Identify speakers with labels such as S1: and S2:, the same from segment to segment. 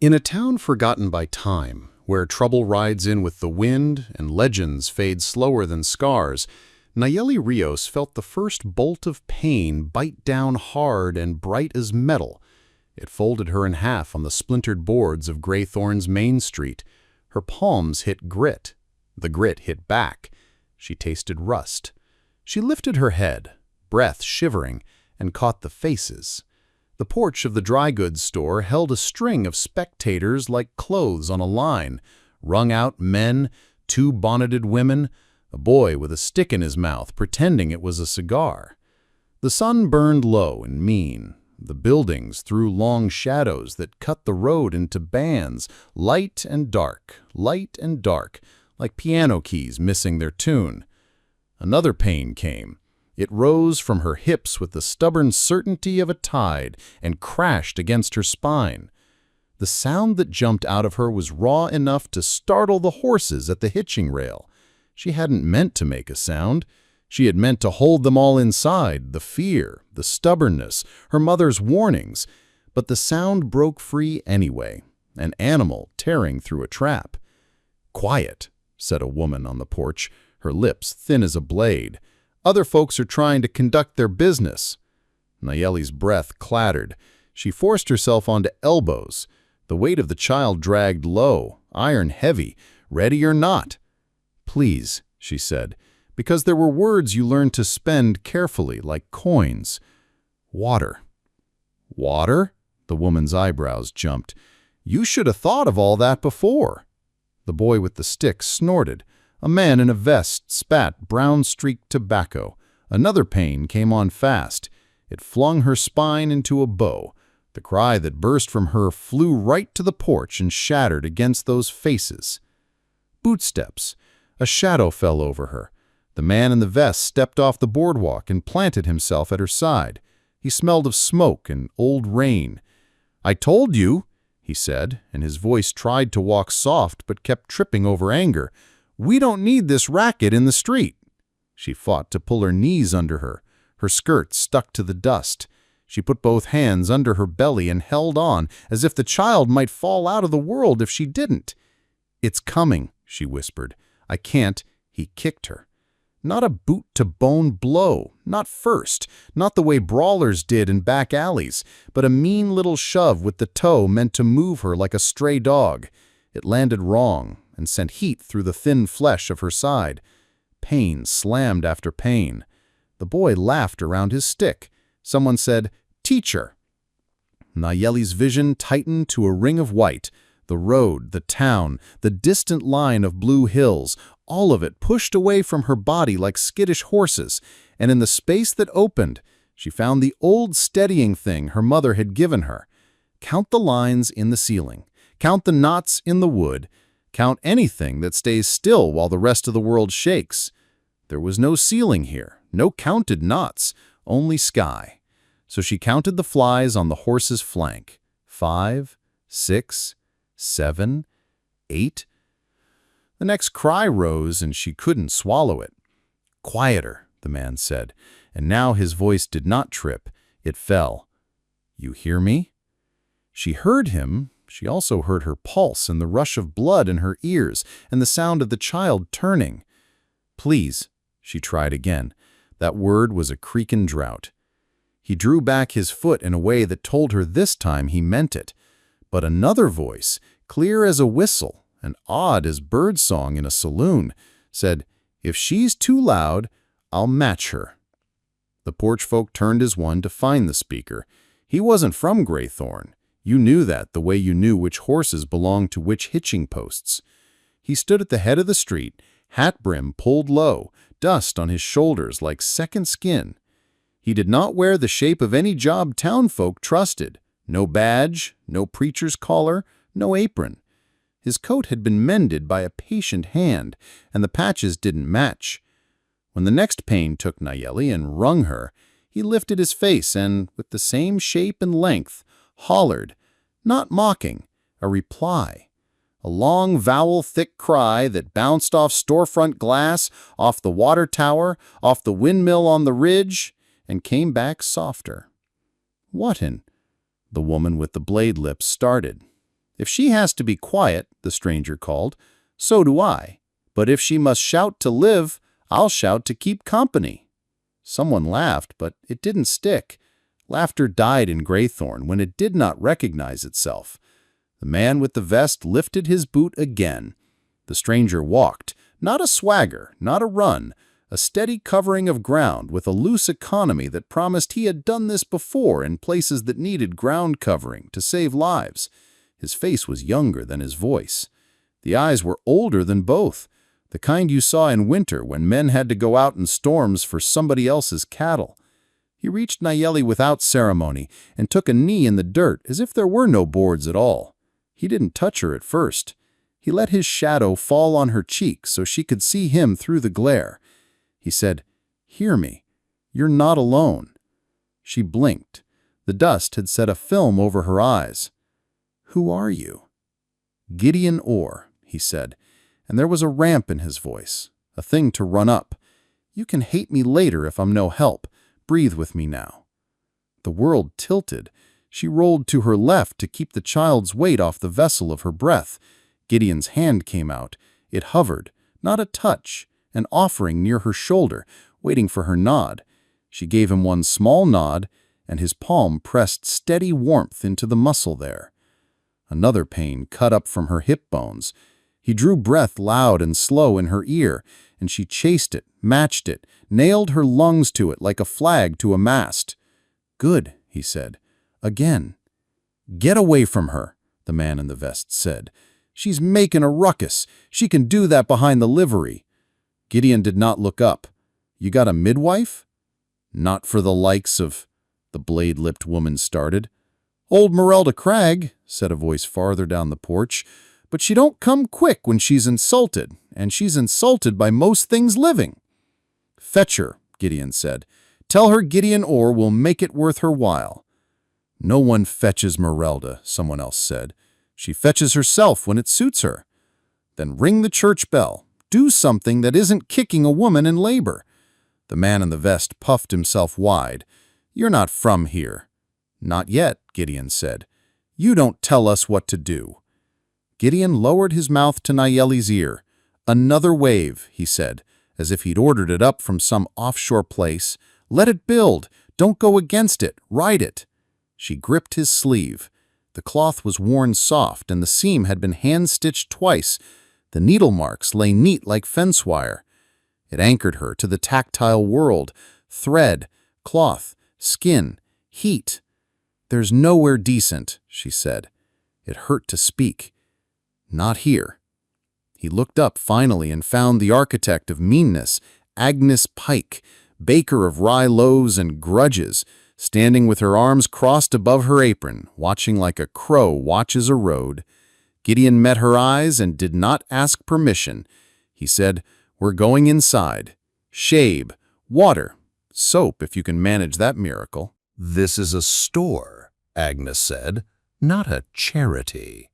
S1: In a town forgotten by time, where trouble rides in with the wind and legends fade slower than scars, Nayeli Rios felt the first bolt of pain bite down hard and bright as metal. It folded her in half on the splintered boards of Graythorn's Main Street. Her palms hit grit. The grit hit back. She tasted rust. She lifted her head, breath shivering, and caught the faces. The porch of the dry goods store held a string of spectators like clothes on a line. Wrung-out men, two bonneted women, a boy with a stick in his mouth pretending it was a cigar. The sun burned low and mean. The buildings threw long shadows that cut the road into bands, light and dark, like piano keys missing their tune. Another pain came. It rose from her hips with the stubborn certainty of a tide and crashed against her spine. The sound that jumped out of her was raw enough to startle the horses at the hitching rail. She hadn't meant to make a sound. She had meant to hold them all inside, the fear, the stubbornness, her mother's warnings. But the sound broke free anyway, an animal tearing through a trap. "Quiet," said a woman on the porch, her lips thin as a blade. "Other folks are trying to conduct their business." Nayeli's breath clattered. She forced herself onto elbows. The weight of the child dragged low, iron heavy, ready or not. "Please," she said, because there were words you learned to spend carefully, like coins. "Water." "Water?" The woman's eyebrows jumped. "You should have thought of all that before." The boy with the stick snorted. A man in a vest spat brown-streaked tobacco. Another pain came on fast. It flung her spine into a bow. The cry that burst from her flew right to the porch and shattered against those faces. Bootsteps. A shadow fell over her. The man in the vest stepped off the boardwalk and planted himself at her side. He smelled of smoke and old rain. "I told you," he said, and his voice tried to walk soft but kept tripping over anger. "We don't need this racket in the street." She fought to pull her knees under her. Her skirt stuck to the dust. She put both hands under her belly and held on, as if the child might fall out of the world if she didn't. "It's coming," she whispered. "I can't." He kicked her. Not a boot-to-bone blow, not first, not the way brawlers did in back alleys, but a mean little shove with the toe meant to move her like a stray dog. It landed wrong and sent heat through the thin flesh of her side. Pain slammed after pain. The boy laughed around his stick. Someone said, "Teacher." Nayeli's vision tightened to a ring of white. The road, the town, the distant line of blue hills, all of it pushed away from her body like skittish horses, and in the space that opened, she found the old steadying thing her mother had given her. Count the lines in the ceiling. Count the knots in the wood. Count anything that stays still while the rest of the world shakes. There was no ceiling here, no counted knots, only sky. So she counted the flies on the horse's flank. 5, 6, 7, 8. The next cry rose and she couldn't swallow it. "Quieter," the man said, and now his voice did not trip. It fell. "You hear me?" She heard him. She also heard her pulse and the rush of blood in her ears and the sound of the child turning. "Please," she tried again. That word was a creaking drought. He drew back his foot in a way that told her this time he meant it. But another voice, clear as a whistle and odd as birdsong in a saloon, said, "If she's too loud, I'll match her." The porch folk turned as one to find the speaker. He wasn't from Graythorn. You knew that the way you knew which horses belonged to which hitching posts. He stood at the head of the street, hat brim pulled low, dust on his shoulders like second skin. He did not wear the shape of any job townfolk trusted. No badge, no preacher's collar, no apron. His coat had been mended by a patient hand, and the patches didn't match. When the next pain took Nayeli and wrung her, he lifted his face and, with the same shape and length, hollered, not mocking, a reply. A long vowel-thick cry that bounced off storefront glass, off the water tower, off the windmill on the ridge, and came back softer. "What in?" The woman with the blade lips started.
S2: "If she has to be quiet," the stranger called, "so do I. But if she must shout to live, I'll shout to keep company." Someone laughed, but it didn't stick. Laughter died in Graythorn when it did not recognize itself. The man with the vest lifted his boot again. The stranger walked, not a swagger, not a run, a steady covering of ground with a loose economy that promised he had done this before in places that needed ground covering to save lives. His face was younger than his voice. The eyes were older than both, the kind you saw in winter when men had to go out in storms for somebody else's cattle. He reached Nayeli without ceremony and took a knee in the dirt as if there were no boards at all. He didn't touch her at first. He let his shadow fall on her cheek so she could see him through the glare. He said, "Hear me. You're not alone." She blinked. The dust had set a film over her eyes. "Who are you?" "Gideon Orr," he said, and there was a ramp in his voice, a thing to run up. "You can hate me later if I'm no help. Breathe with me now." The world tilted. She rolled to her left to keep the child's weight off the vessel of her breath. Gideon's hand came out. It hovered, not a touch, an offering near her shoulder, waiting for her nod. She gave him one small nod, and his palm pressed steady warmth into the muscle there. Another pain cut up from her hip bones. He drew breath loud and slow in her ear, and she chased it, matched it, nailed her lungs to it like a flag to a mast. "Good," he said. "Again." "Get away from her," the man in the vest said. "She's making a ruckus. She can do that behind the livery." Gideon did not look up. "You got a midwife?" "Not for the likes of—" the blade-lipped woman started. "Old Merelda Cragg," said a voice farther down the porch, "but she don't come quick when she's insulted, and she's insulted by most things living." "Fetch her," Gideon said. "Tell her Gideon Orr will make it worth her while." "No one fetches Merelda," someone else said. "She fetches herself when it suits her." "Then ring the church bell. Do something that isn't kicking a woman in labor." The man in the vest puffed himself wide. "You're not from here." "Not yet," Gideon said. "You don't tell us what to do." Gideon lowered his mouth to Nayeli's ear. "Another wave," he said, as if he'd ordered it up from some offshore place. "Let it build. Don't go against it. Ride it." She gripped his sleeve. The cloth was worn soft, and the seam had been hand-stitched twice. The needle marks lay neat like fence wire. It anchored her to the tactile world. Thread, cloth, skin, heat. "There's nowhere decent," she said. It hurt to speak. "Not here." He looked up finally and found the architect of meanness, Agnes Pike, baker of rye loaves and grudges, standing with her arms crossed above her apron, watching like a crow watches a road. Gideon met her eyes and did not ask permission. He said, "We're going inside. Shave, water, soap if you can manage that miracle."
S1: "This is a store," Agnes said, "not a charity."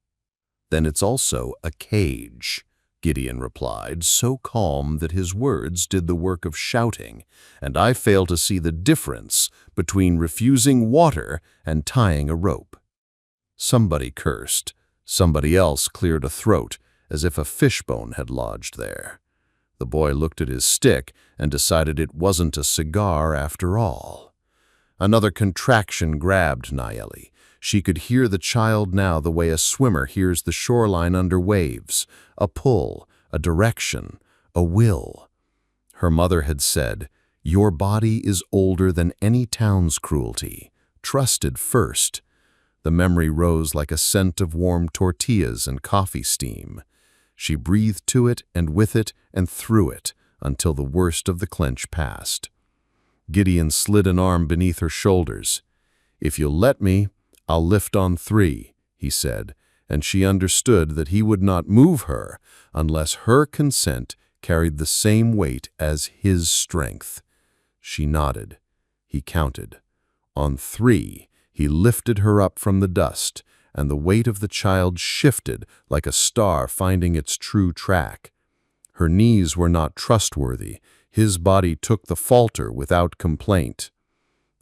S1: "Then it's also a cage," Gideon replied, so calm that his words did the work of shouting, "and I fail to see the difference between refusing water and tying a rope." Somebody cursed. Somebody else cleared a throat, as if a fishbone had lodged there. The boy looked at his stick and decided it wasn't a cigar after all. Another contraction grabbed Nayeli. She could hear the child now the way a swimmer hears the shoreline under waves, a pull, a direction, a will. Her mother had said, "Your body is older than any town's cruelty. Trusted first." The memory rose like a scent of warm tortillas and coffee steam. She breathed to it and with it and through it until the worst of the clench passed. Gideon slid an arm beneath her shoulders. "If you'll let me, I'll lift on 3, he said, and she understood that he would not move her unless her consent carried the same weight as his strength. She nodded. He counted. On 3, he lifted her up from the dust, and the weight of the child shifted like a star finding its true track. Her knees were not trustworthy. His body took the falter without complaint.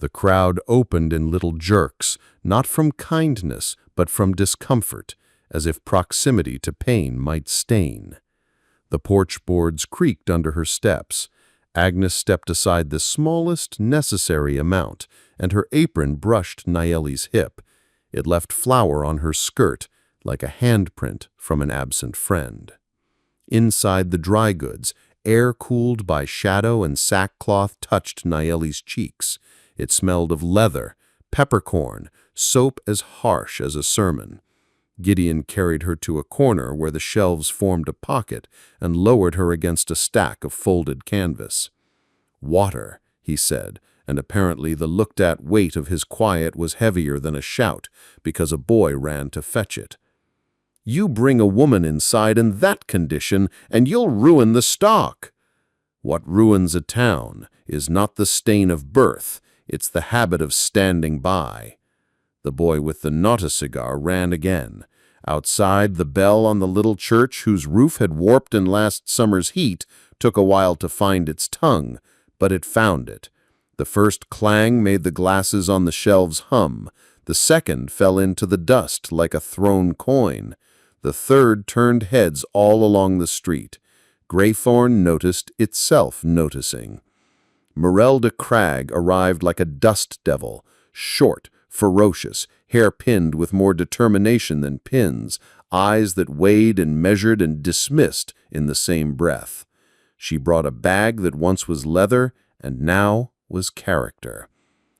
S1: The crowd opened in little jerks, not from kindness, but from discomfort, as if proximity to pain might stain. The porch boards creaked under her steps. Agnes stepped aside the smallest necessary amount, and her apron brushed Nayeli's hip. It left flour on her skirt, like a handprint from an absent friend. Inside the dry goods, air cooled by shadow and sackcloth touched Nayeli's cheeks. It smelled of leather, peppercorn, soap as harsh as a sermon. Gideon carried her to a corner where the shelves formed a pocket and lowered her against a stack of folded canvas. "Water," he said, and apparently the looked-at weight of his quiet was heavier than a shout, because a boy ran to fetch it. "You bring a woman inside in that condition, and you'll ruin the stock." "What ruins a town is not the stain of birth, it's the habit of standing by." The boy with the not-a-cigar ran again. Outside, the bell on the little church, whose roof had warped in last summer's heat, took a while to find its tongue, but it found it. The first clang made the glasses on the shelves hum. The second fell into the dust like a thrown coin. The third turned heads all along the street. Graythorn noticed itself noticing. Merelda Cragg arrived like a dust devil, short, ferocious, hair pinned with more determination than pins, eyes that weighed and measured and dismissed in the same breath. She brought a bag that once was leather and now was character.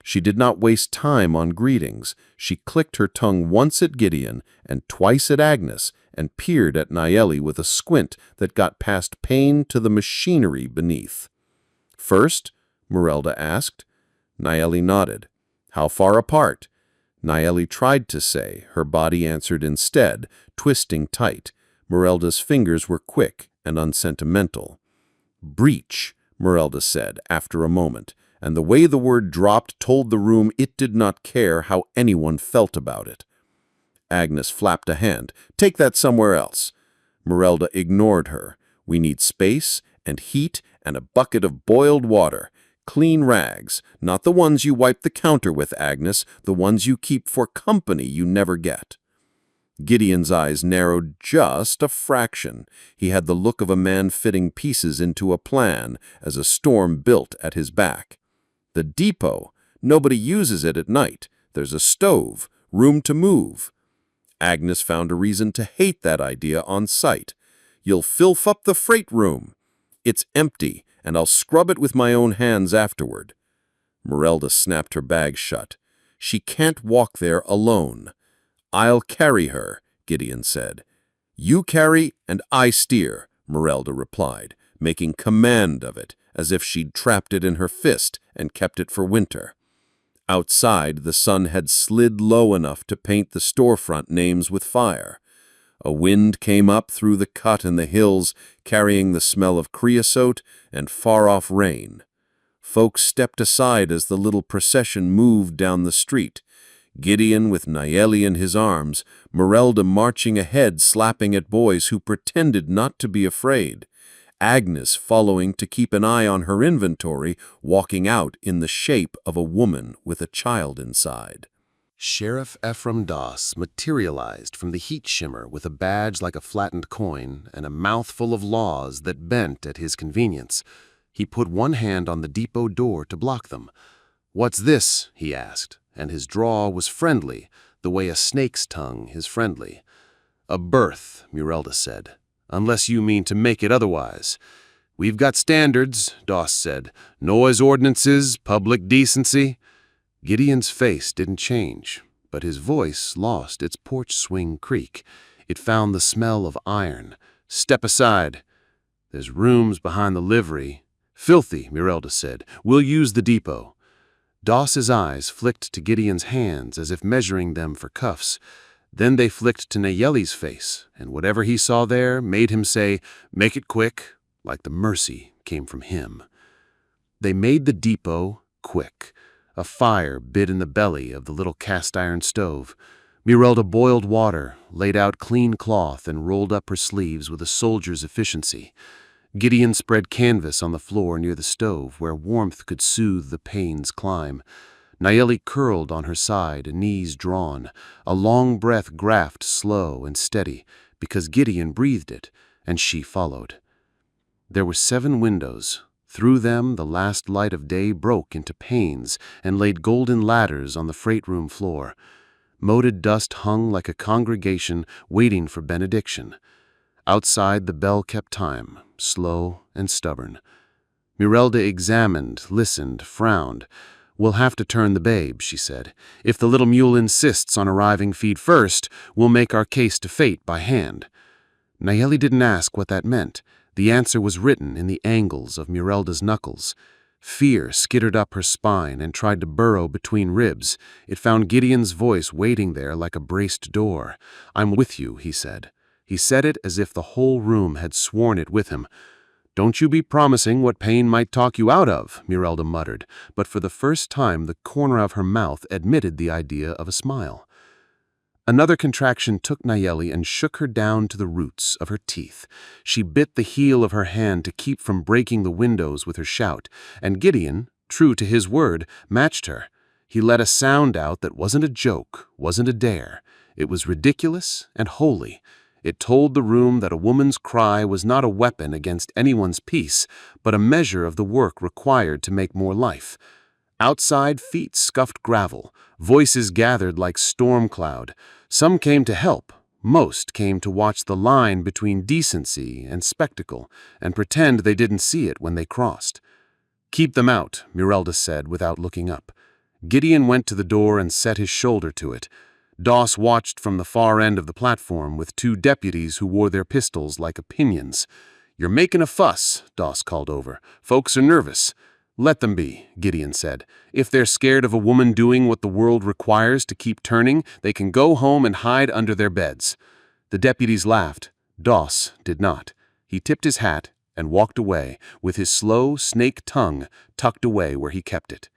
S1: She did not waste time on greetings. She clicked her tongue once at Gideon and twice at Agnes and peered at Nayeli with a squint that got past pain to the machinery beneath. "First?" Merelda asked. Nayeli nodded. "How far apart?" Nayeli tried to say. Her body answered instead, twisting tight. Merelda's fingers were quick and unsentimental. "Breach," Merelda said after a moment, and the way the word dropped told the room it did not care how anyone felt about it. Agnes flapped a hand. "Take that somewhere else." Merelda ignored her. "We need space and heat and a bucket of boiled water. Clean rags, not the ones you wipe the counter with, Agnes, the ones you keep for company you never get." Gideon's eyes narrowed just a fraction. He had the look of a man fitting pieces into a plan as a storm built at his back. "The depot. Nobody uses it at night. There's a stove, room to move." Agnes found a reason to hate that idea on sight. "You'll filth up the freight room." "It's empty, and I'll scrub it with my own hands afterward." Merelda snapped her bag shut. "She can't walk there alone." "I'll carry her," Gideon said. "You carry and I steer," Merelda replied, making command of it, as if she'd trapped it in her fist and kept it for winter. Outside, the sun had slid low enough to paint the storefront names with fire. A wind came up through the cut in the hills, carrying the smell of creosote and far-off rain. Folks stepped aside as the little procession moved down the street. Gideon with Nayeli in his arms, Merelda marching ahead slapping at boys who pretended not to be afraid. Agnes following to keep an eye on her inventory, walking out in the shape of a woman with a child inside.
S3: Sheriff Ephraim Doss materialized from the heat shimmer with a badge like a flattened coin and a mouthful of laws that bent at his convenience. He put one hand on the depot door to block them. "What's this?" he asked, and his drawl was friendly, the way a snake's tongue is friendly. "A berth," Merelda said, "unless you mean to make it otherwise." "We've got standards," Doss said. "Noise ordinances, public decency." Gideon's face didn't change, but his voice lost its porch swing creak. It found the smell of iron. "Step aside. There's rooms behind the livery." "Filthy," Merelda said. "We'll use the depot." Doss's eyes flicked to Gideon's hands as if measuring them for cuffs. Then they flicked to Nayeli's face, and whatever he saw there made him say, "Make it quick," like the mercy came from him. They made the depot quick. A fire bit in the belly of the little cast-iron stove. Merelda boiled water, laid out clean cloth, and rolled up her sleeves with a soldier's efficiency. Gideon spread canvas on the floor near the stove, where warmth could soothe the pain's climb. Nayeli curled on her side, knees drawn, a long breath graphed slow and steady, because Gideon breathed it, and she followed. There were 7 windows. Through them the last light of day broke into panes and laid golden ladders on the freight room floor. Moted dust hung like a congregation waiting for benediction. Outside the bell kept time, slow and stubborn. Mirelda examined, listened, frowned. "We'll have to turn the babe," she said. "If the little mule insists on arriving feet first, we'll make our case to fate by hand." Nayeli didn't ask what that meant. The answer was written in the angles of Mirelda's knuckles. Fear skittered up her spine and tried to burrow between ribs. It found Gideon's voice waiting there like a braced door. "I'm with you," he said. He said it as if the whole room had sworn it with him. "Don't you be promising what pain might talk you out of," Mirelda muttered, but for the first time the corner of her mouth admitted the idea of a smile. Another contraction took Nayeli and shook her down to the roots of her teeth. She bit the heel of her hand to keep from breaking the windows with her shout, and Gideon, true to his word, matched her. He let a sound out that wasn't a joke, wasn't a dare. It was ridiculous and holy. It told the room that a woman's cry was not a weapon against anyone's peace, but a measure of the work required to make more life. Outside, feet scuffed gravel. Voices gathered like storm cloud. Some came to help. Most came to watch the line between decency and spectacle and pretend they didn't see it when they crossed. "Keep them out," Mirelda said without looking up. Gideon went to the door and set his shoulder to it. Doss watched from the far end of the platform with 2 deputies who wore their pistols like opinions. "You're making a fuss," Doss called over. "Folks are nervous." "Let them be," Gideon said. "If they're scared of a woman doing what the world requires to keep turning, they can go home and hide under their beds." The deputies laughed. Doss did not. He tipped his hat and walked away, with his slow snake tongue tucked away where he kept it.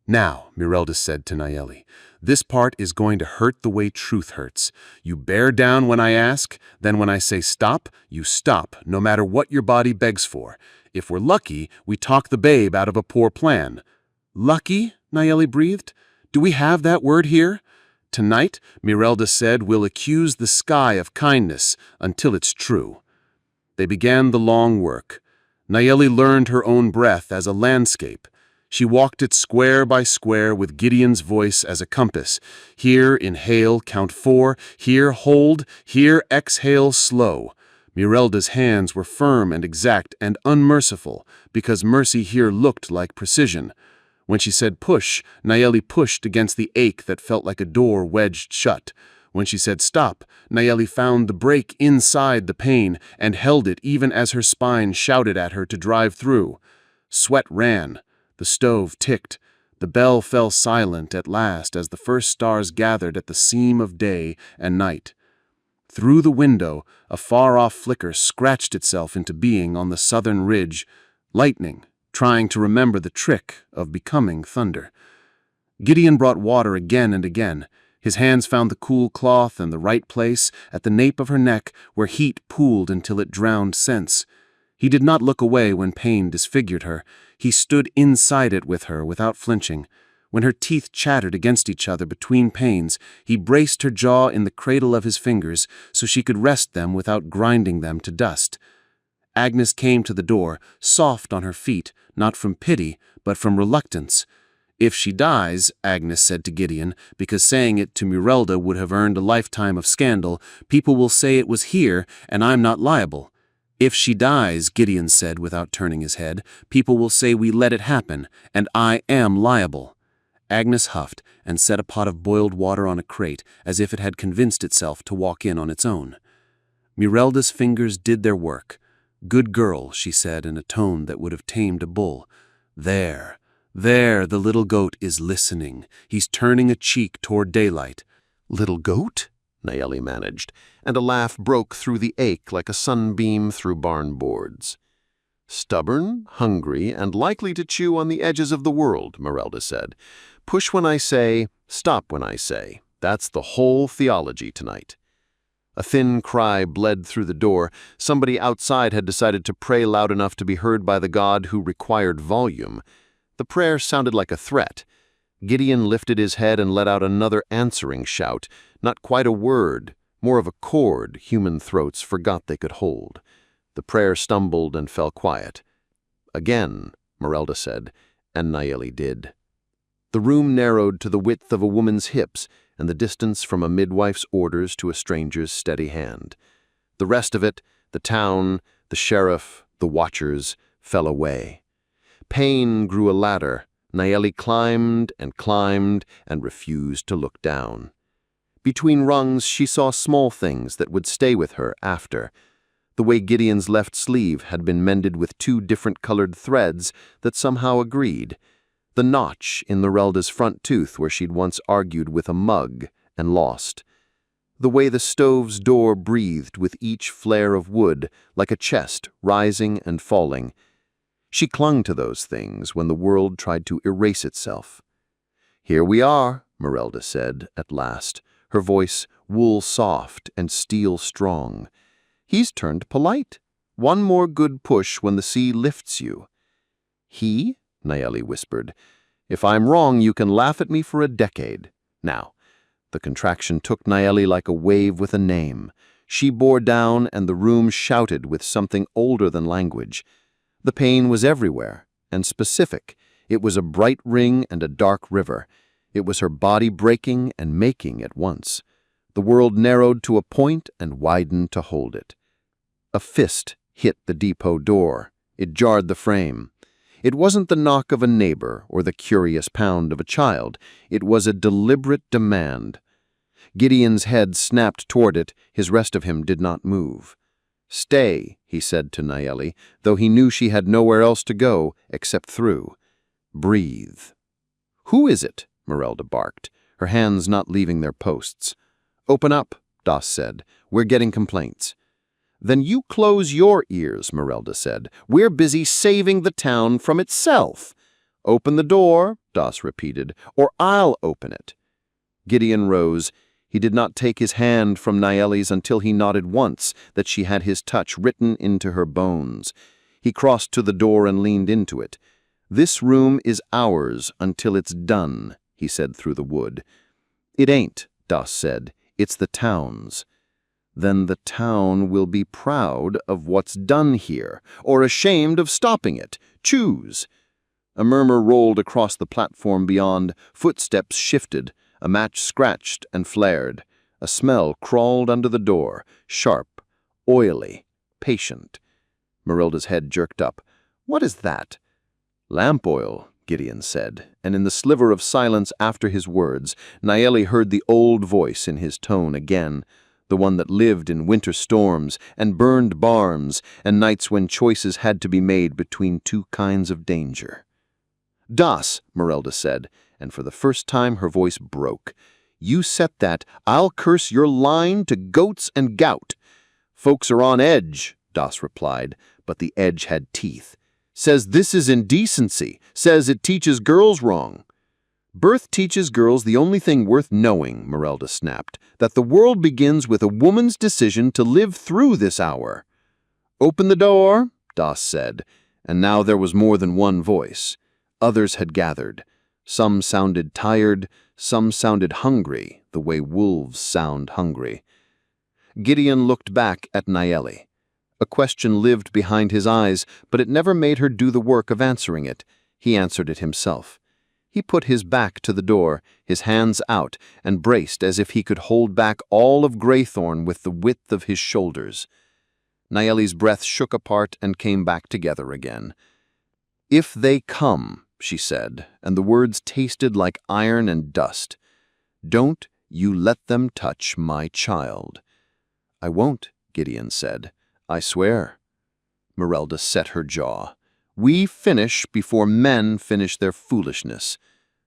S3: "Now," Mirelda said to Nayeli, "this part is going to hurt the way truth hurts. You bear down when I ask, then when I say stop, you stop, no matter what your body begs for. If we're lucky, we talk the babe out of a poor plan." "Lucky?" Nayeli breathed. "Do we have that word here?" "Tonight," Mirelda said, "we'll accuse the sky of kindness until it's true." They began the long work. Nayeli learned her own breath as a landscape. She walked it square by square with Gideon's voice as a compass. Here inhale, count 4, here hold, here exhale slow. Mirelda's hands were firm and exact and unmerciful, because mercy here looked like precision. When she said push, Nayeli pushed against the ache that felt like a door wedged shut. When she said stop, Nayeli found the break inside the pain and held it even as her spine shouted at her to drive through. Sweat ran. The stove ticked. The bell fell silent at last as the first stars gathered at the seam of day and night. Through the window, a far-off flicker scratched itself into being on the southern ridge, lightning, trying to remember the trick of becoming thunder. Gideon brought water again and again. His hands found the cool cloth in the right place, at the nape of her neck, where heat pooled until it drowned sense. He did not look away when pain disfigured her. He stood inside it with her without flinching. When her teeth chattered against each other between pains, he braced her jaw in the cradle of his fingers so she could rest them without grinding them to dust. Agnes came to the door, soft on her feet, not from pity, but from reluctance. "If she dies," Agnes said to Gideon, because saying it to Mirelda would have earned a lifetime of scandal, "people will say it was here, and I'm not liable." "If she dies," Gideon said without turning his head, "people will say we let it happen, and I am liable." Agnes huffed and set a pot of boiled water on a crate as if it had convinced itself to walk in on its own. Mirelda's fingers did their work. "Good girl," she said in a tone that would have tamed a bull. There, the little goat is listening. He's turning a cheek toward daylight."
S1: "Little goat?" Nayeli managed, and a laugh broke through the ache like a sunbeam through barn boards. "Stubborn, hungry, and likely to chew on the edges of the world," Mirelda said. "Push when I say, stop when I say. That's the whole theology tonight." A thin cry bled through the door. Somebody outside had decided to pray loud enough to be heard by the God who required volume. The prayer sounded like a threat.
S3: Gideon lifted his head and let out another answering shout, not quite a word, more of a chord human throats forgot they could hold. The prayer stumbled and fell quiet. "Again," Merelda said, and Nayeli did. The room narrowed to the width of a woman's hips and the distance from a midwife's orders to a stranger's steady hand. The rest of it, the town, the sheriff, the watchers, fell away. Pain grew a ladder. Nayeli climbed and refused to look down. Between rungs, she saw small things that would stay with her after. The way Gideon's left sleeve had been mended with two different colored threads that somehow agreed. The notch in Merelda's front tooth where she'd once argued with a mug and lost. The way the stove's door breathed with each flare of wood, like a chest rising and falling. She clung to those things when the world tried to erase itself. "Here we are," Merelda said at last, her voice wool soft and steel strong. "He's turned polite. One more good push when the sea lifts you." "He?" Nayeli whispered. "If I'm wrong, you can laugh at me for a decade. Now." The contraction took Nayeli like a wave with a name. She bore down, and the room shouted with something older than language. The pain was everywhere, and specific. It was a bright ring and a dark river. It was her body breaking and making at once. The world narrowed to a point and widened to hold it. A fist hit the depot door. It jarred the frame. It wasn't the knock of a neighbor or the curious pound of a child. It was a deliberate demand. Gideon's head snapped toward it. His rest of him did not move. "Stay," he said to Nayeli, though he knew she had nowhere else to go except through. "Breathe." "Who is it?" Merelda barked, her hands not leaving their posts. "Open up," Das said. "We're getting complaints." "Then you close your ears," Merelda said. "We're busy saving the town from itself." "Open the door," Das repeated, "or I'll open it." Gideon rose. He did not take his hand from Nayeli's until he nodded once that she had his touch written into her bones. He crossed to the door and leaned into it. "This room is ours until it's done," he said through the wood. "It ain't," Das said. "It's the town's." "Then the town will be proud of what's done here, or ashamed of stopping it. Choose." A murmur rolled across the platform beyond. Footsteps shifted. A match scratched and flared. A smell crawled under the door, sharp, oily, patient. Merelda's head jerked up. "What is that?" "Lamp oil," Gideon said, and in the sliver of silence after his words, Nayeli heard the old voice in his tone again, the one that lived in winter storms and burned barns and nights when choices had to be made between two kinds of danger. "Das," Merelda said, and for the first time her voice broke. "You set that, I'll curse your line to goats and gout." "Folks are on edge," Das replied, but the edge had teeth. "Says this is indecency, says it teaches girls wrong." "Birth teaches girls the only thing worth knowing," Merelda snapped, "that the world begins with a woman's decision to live through this hour." "Open the door," Das said, and now there was more than one voice. Others had gathered. Some sounded tired, some sounded hungry, the way wolves sound hungry. Gideon looked back at Nayeli. A question lived behind his eyes, but it never made her do the work of answering it. He answered it himself. He put his back to the door, his hands out, and braced as if he could hold back all of Graythorn with the width of his shoulders. Nayeli's breath shook apart and came back together again. "If they come," she said, and the words tasted like iron and dust. "Don't you let them touch my child." "I won't," Gideon said. "I swear." Merelda set her jaw. "We finish before men finish their foolishness."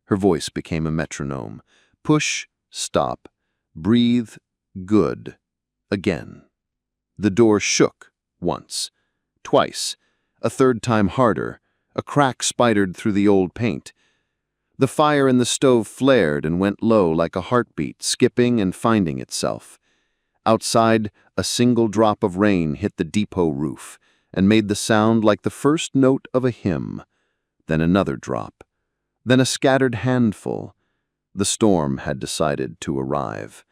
S3: Her voice became a metronome. "Push, stop, breathe, good." Again. The door shook once, twice, a third time harder. A crack spidered through the old paint. The fire in the stove flared and went low like a heartbeat, skipping and finding itself. Outside, a single drop of rain hit the depot roof and made the sound like the first note of a hymn. Then another drop.
S2: then a scattered handful. The storm had decided to arrive.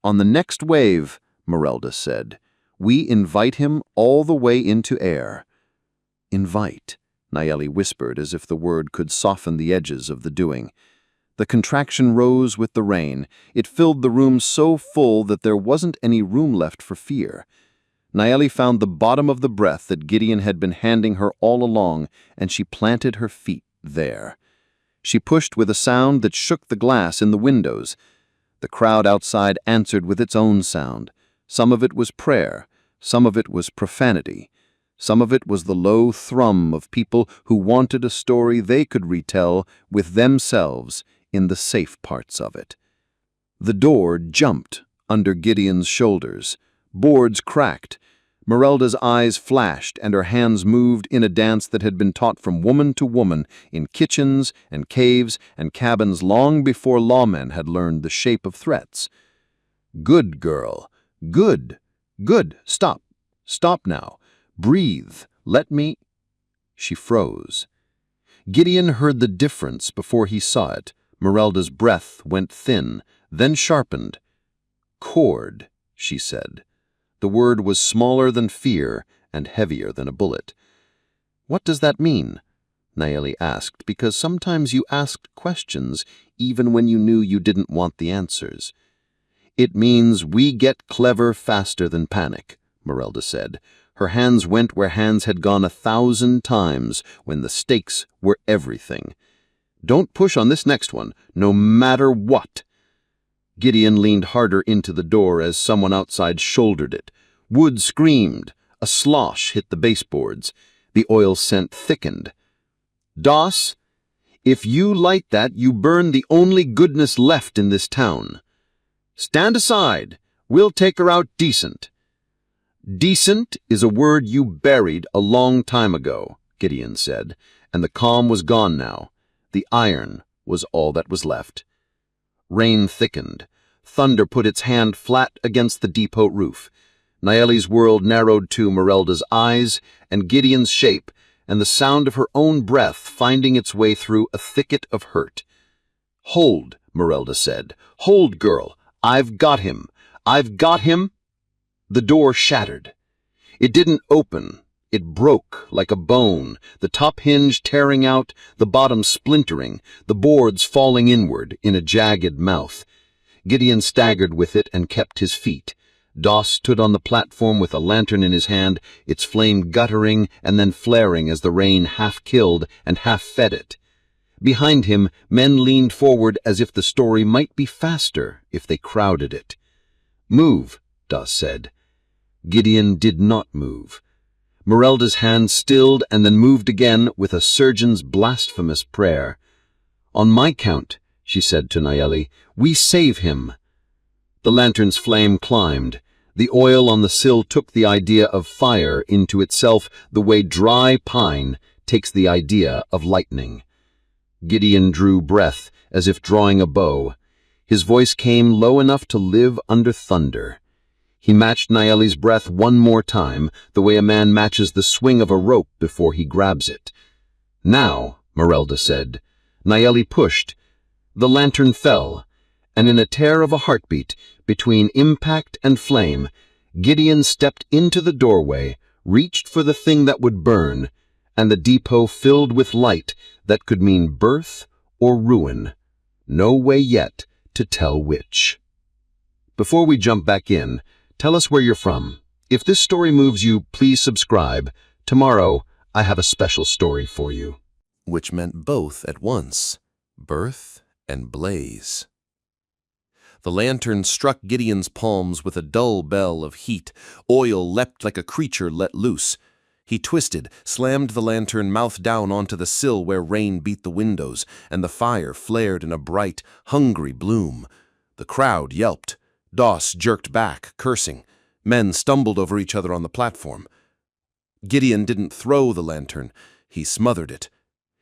S2: "On the next wave," Merelda said, "we invite him all the way into air." "Invite," Nayeli whispered as if the word could soften the edges of the doing. The contraction rose with the rain. It filled the room so full that there wasn't any room left for fear. Nayeli found the bottom of the breath that Gideon had been handing her all along, and she planted her feet there. She pushed with a sound that shook the glass in the windows. The crowd outside answered with its own sound. Some of it was prayer, some of it was profanity, some of it was the low thrum of people who wanted a story they could retell with themselves in the safe parts of it. The door jumped under Gideon's shoulders. Boards cracked. Merelda's eyes flashed and her hands moved in a dance that had been taught from woman to woman in kitchens and caves and cabins long before lawmen had learned the shape of threats. "Good girl. Good. Good. Stop. Stop now. Breathe. Let me—" She froze. Gideon heard the difference before he saw it. Merelda's breath went thin, then sharpened. "Cord," she said. The word was smaller than fear and heavier than a bullet. "What does that mean?" Nayeli asked, because sometimes you asked questions even when you knew you didn't want the answers. "It means we get clever faster than panic," Merelda said. Her hands went where hands had gone 1,000 times when the stakes were everything. "Don't push on this next one, no matter what." Gideon leaned harder into the door as someone outside shouldered it. Wood screamed. A slosh hit the baseboards. The oil scent thickened. "Doss, if you light that, you burn the only goodness left in this town. Stand aside. We'll take her out decent." "Decent is a word you buried a long time ago," Gideon said, and the calm was gone now. The iron was all that was left. Rain thickened. Thunder put its hand flat against the depot roof. Nayeli's world narrowed to Merelda's eyes and Gideon's shape and the sound of her own breath finding its way through a thicket of hurt. "Hold," Merelda said. "Hold, girl. I've got him. I've got him." The door shattered. It didn't open. It broke like a bone, the top hinge tearing out, the bottom splintering, the boards falling inward in a jagged mouth. Gideon staggered with it and kept his feet. Doss stood on the platform with a lantern in his hand, its flame guttering and then flaring as the rain half killed and half fed it. Behind him, men leaned forward as if the story might be faster if they crowded it. "Move," Doss said. Gideon did not move. Merelda's hand stilled and then moved again with a surgeon's blasphemous prayer. "On my count," she said to Nayeli, "we save him." The lantern's flame climbed. The oil on the sill took the idea of fire into itself the way dry pine takes the idea of lightning. Gideon drew breath as if drawing a bow. His voice came low enough to live under thunder. He matched Nayeli's breath one more time, the way a man matches the swing of a rope before he grabs it. "Now," Merelda said. Nayeli pushed. The lantern fell, and in a tear of a heartbeat, between impact and flame, Gideon stepped into the doorway, reached for the thing that would burn, and the depot filled with light that could mean birth or ruin. No way yet to tell which. Before we jump back in, tell us where you're from. If this story moves you, please subscribe. Tomorrow, I have a special story for you.
S3: Which meant both at once, birth and blaze. The lantern struck Gideon's palms with a dull bell of heat. Oil leapt like a creature let loose. He twisted, slammed the lantern mouth down onto the sill where rain beat the windows, and the fire flared in a bright, hungry bloom. The crowd yelped. Doss jerked back, cursing. Men stumbled over each other on the platform. Gideon didn't throw the lantern. He smothered it.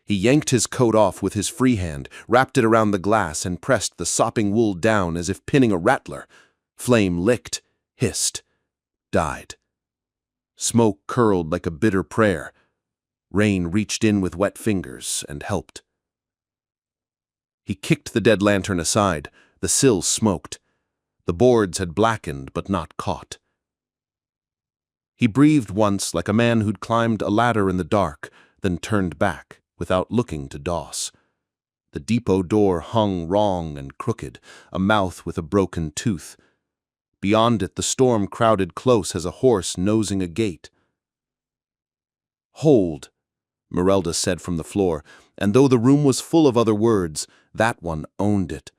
S3: He yanked his coat off with his free hand, wrapped it around the glass, and pressed the sopping wool down as if pinning a rattler. Flame licked, hissed, died. Smoke curled like a bitter prayer. Rain reached in with wet fingers and helped. He kicked the dead lantern aside. The sill smoked. The boards had blackened but not caught. He breathed once like a man who'd climbed a ladder in the dark, then turned back, without looking to Doss. The depot door hung wrong and crooked, a mouth with a broken tooth. Beyond it, the storm crowded close as a horse nosing a gate. "Hold," Merelda said from the floor, and though the room was full of other words, that one owned it.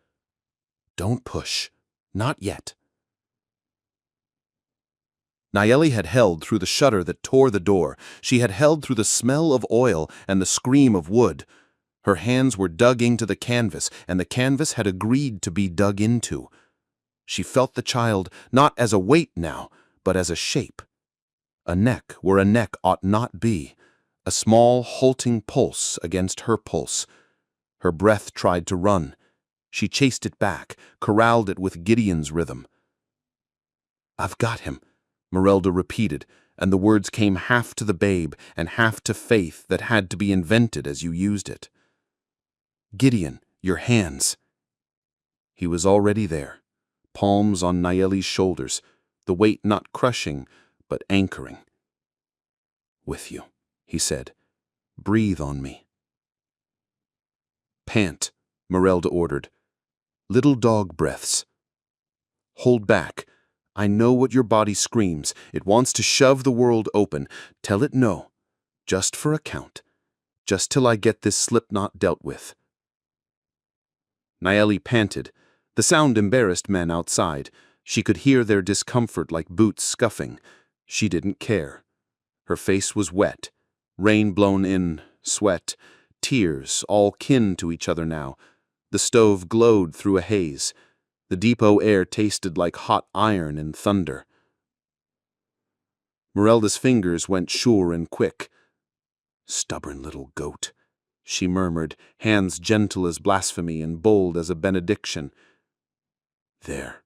S3: "Don't push. Not yet." Nayeli had held through the shudder that tore the door. She had held through the smell of oil and the scream of wood. Her hands were dug into the canvas, and the canvas had agreed to be dug into. She felt the child not as a weight now, but as a shape. A neck where a neck ought not be. A small, halting pulse against her pulse. Her breath tried to run. She chased it back, corralled it with Gideon's rhythm. "I've got him," Merelda repeated, and the words came half to the babe and half to faith that had to be invented as you used it. "Gideon, your hands." He was already there, palms on Nayeli's shoulders, the weight not crushing, but anchoring. "With you," he said. "Breathe on me." "Pant," Merelda ordered. "Little dog breaths. Hold back. I know what your body screams. It wants to shove the world open. Tell it no. Just for a count. Just till I get this slip knot dealt with." Nayeli panted. The sound embarrassed men outside. She could hear their discomfort like boots scuffing. She didn't care. Her face was wet. Rain blown in, sweat, tears, all kin to each other now. The stove glowed through a haze. The depot air tasted like hot iron in thunder. Merelda's fingers went sure and quick. "Stubborn little goat," she murmured, hands gentle as blasphemy and bold as a benediction. There.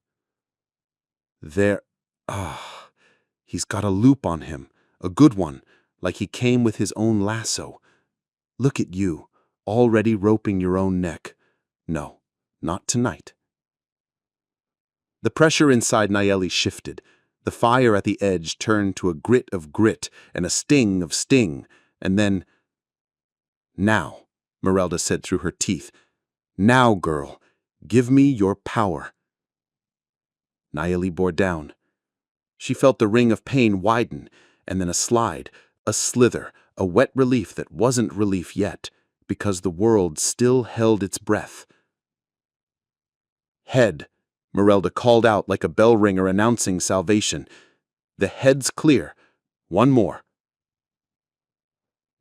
S3: He's got a loop on him, a good one, like he came with his own lasso. Look at you, already roping your own neck. No, not tonight." The pressure inside Nayeli shifted. The fire at the edge turned to a grit of grit and a sting of sting, and then, "Now," Merelda said through her teeth. "Now, girl, give me your power." Nayeli bore down. She felt the ring of pain widen, and then a slide, a slither, a wet relief that wasn't relief yet, because the world still held its breath. "Head," Merelda called out like a bell ringer announcing salvation. "The head's clear. One more."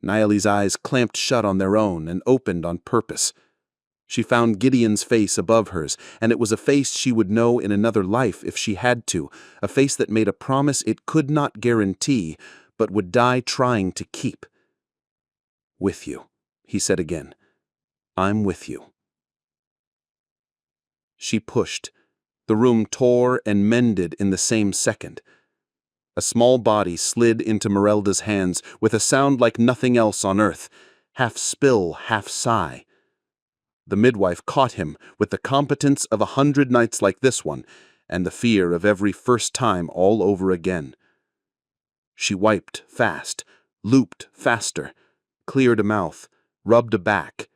S3: Nayeli's eyes clamped shut on their own and opened on purpose. She found Gideon's face above hers, and it was a face she would know in another life if she had to, a face that made a promise it could not guarantee, but would die trying to keep. "With you," he said again. "I'm with you." She pushed. The room tore and mended in the same second. A small body slid into Merelda's hands with a sound like nothing else on earth, half spill, half sigh. The midwife caught him with the competence of 100 nights like this one, and the fear of every first time all over again. She wiped fast, looped faster, cleared a mouth, rubbed a back.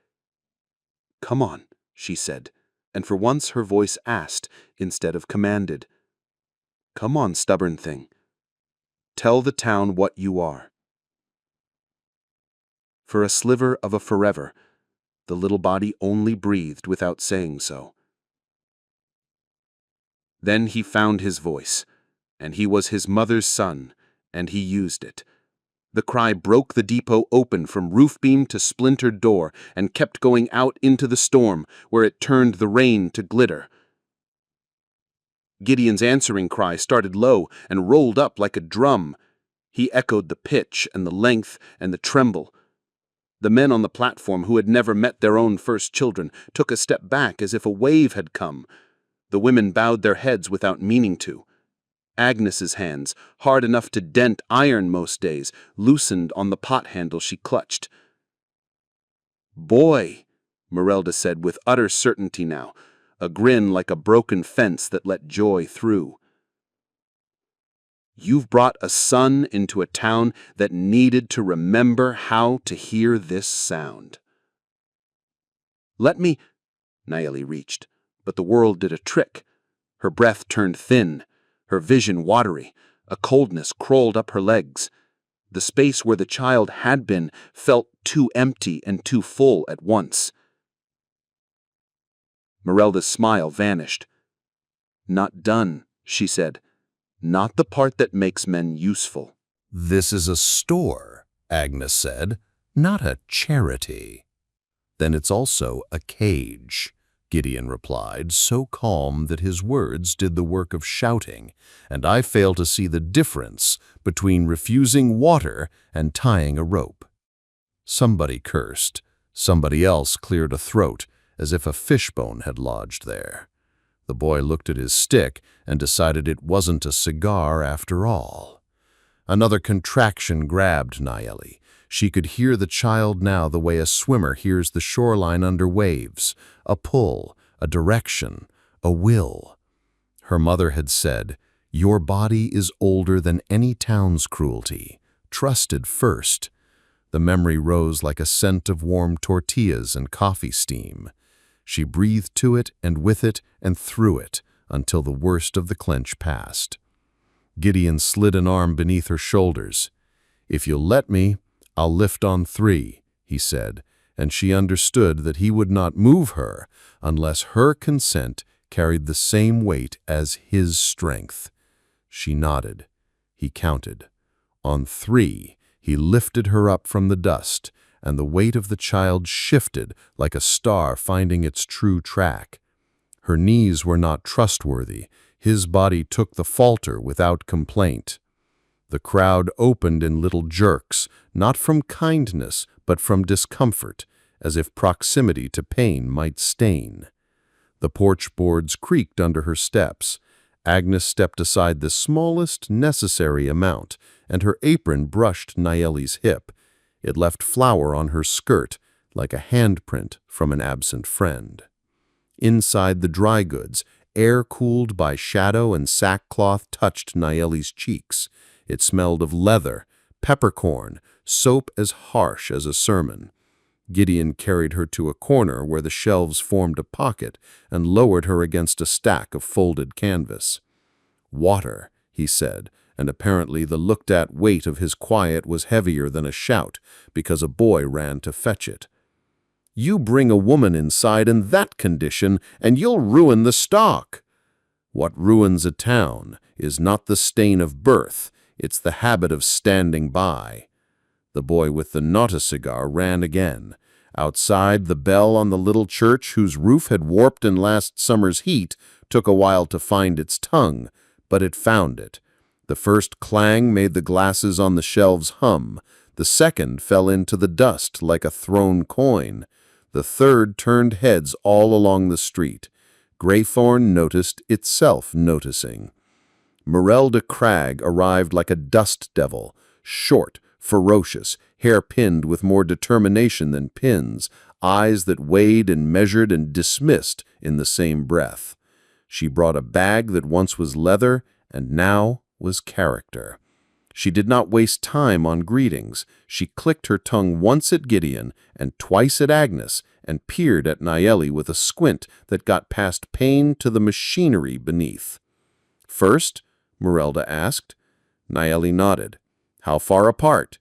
S3: "Come on," she said, and for once her voice asked instead of commanded. "Come on, stubborn thing. Tell the town what you are." For a sliver of a forever, the little body only breathed without saying so. Then he found his voice, and he was his mother's son, and he used it. The cry broke the depot open from roof beam to splintered door and kept going out into the storm, where it turned the rain to glitter. Gideon's answering cry started low and rolled up like a drum. He echoed the pitch and the length and the tremble. The men on the platform who had never met their own first children took a step back as if a wave had come. The women bowed their heads without meaning to. Agnes's hands, hard enough to dent iron most days, loosened on the pot handle she clutched. "Boy," Merelda said with utter certainty now, a grin like a broken fence that let joy through. You've brought a son into a town that needed to remember how to hear this sound. Let me... Nayeli reached, but the world did a trick. Her breath turned thin, her vision watery. A coldness crawled up her legs. The space where the child had been felt too empty and too full at once. Merelda's smile vanished. Not done, she said. Not the part that makes men useful.
S1: "This is a store," Agnes said, "not a charity." "Then it's also a cage," Gideon replied, so calm that his words did the work of shouting, and I fail to see the difference between refusing water and tying a rope. Somebody cursed. Somebody else cleared a throat, as if a fishbone had lodged there. The boy looked at his stick and decided it wasn't a cigar after all. Another contraction grabbed Nayeli. She could hear the child now the way a swimmer hears the shoreline under waves, a pull, a direction, a will. Her mother had said, "Your body is older than any town's cruelty. Trusted first." The memory rose like a scent of warm tortillas and coffee steam. She breathed to it and with it and through it until the worst of the clench passed. Gideon slid an arm beneath her shoulders. "If you'll let me, I'll lift on 3, he said, and she understood that he would not move her unless her consent carried the same weight as his strength. She nodded. He counted. On 3, he lifted her up from the dust, and the weight of the child shifted like a star finding its true track. Her knees were not trustworthy. His body took the falter without complaint. The crowd opened in little jerks, not from kindness, but from discomfort, as if proximity to pain might stain. The porch boards creaked under her steps. Agnes stepped aside the smallest necessary amount, and her apron brushed Nayeli's hip. It left flour on her skirt, like a handprint from an absent friend. Inside the dry goods, air cooled by shadow and sackcloth touched Nayeli's cheeks. It smelled of leather, peppercorn, soap as harsh as a sermon. Gideon carried her to a corner where the shelves formed a pocket and lowered her against a stack of folded canvas. "Water," he said, and apparently the looked-at weight of his quiet was heavier than a shout, because a boy ran to fetch it. "You bring a woman inside in that condition, and you'll ruin the stock." "What ruins a town is not the stain of birth, it's the habit of standing by." The boy with the not-a-cigar ran again. Outside, the bell on the little church, whose roof had warped in last summer's heat, took a while to find its tongue, but it found it. The first clang made the glasses on the shelves hum. The second fell into the dust like a thrown coin. The third turned heads all along the street. Graythorn noticed itself noticing. Merelda Cragg arrived like a dust devil, short, ferocious, hair pinned with more determination than pins, eyes that weighed and measured and dismissed in the same breath. She brought a bag that once was leather and now was character. She did not waste time on greetings. She clicked her tongue once at Gideon and twice at Agnes and peered at Nayeli with a squint that got past pain to the machinery beneath. "First?" Merelda asked. Nayeli nodded. "How far apart?"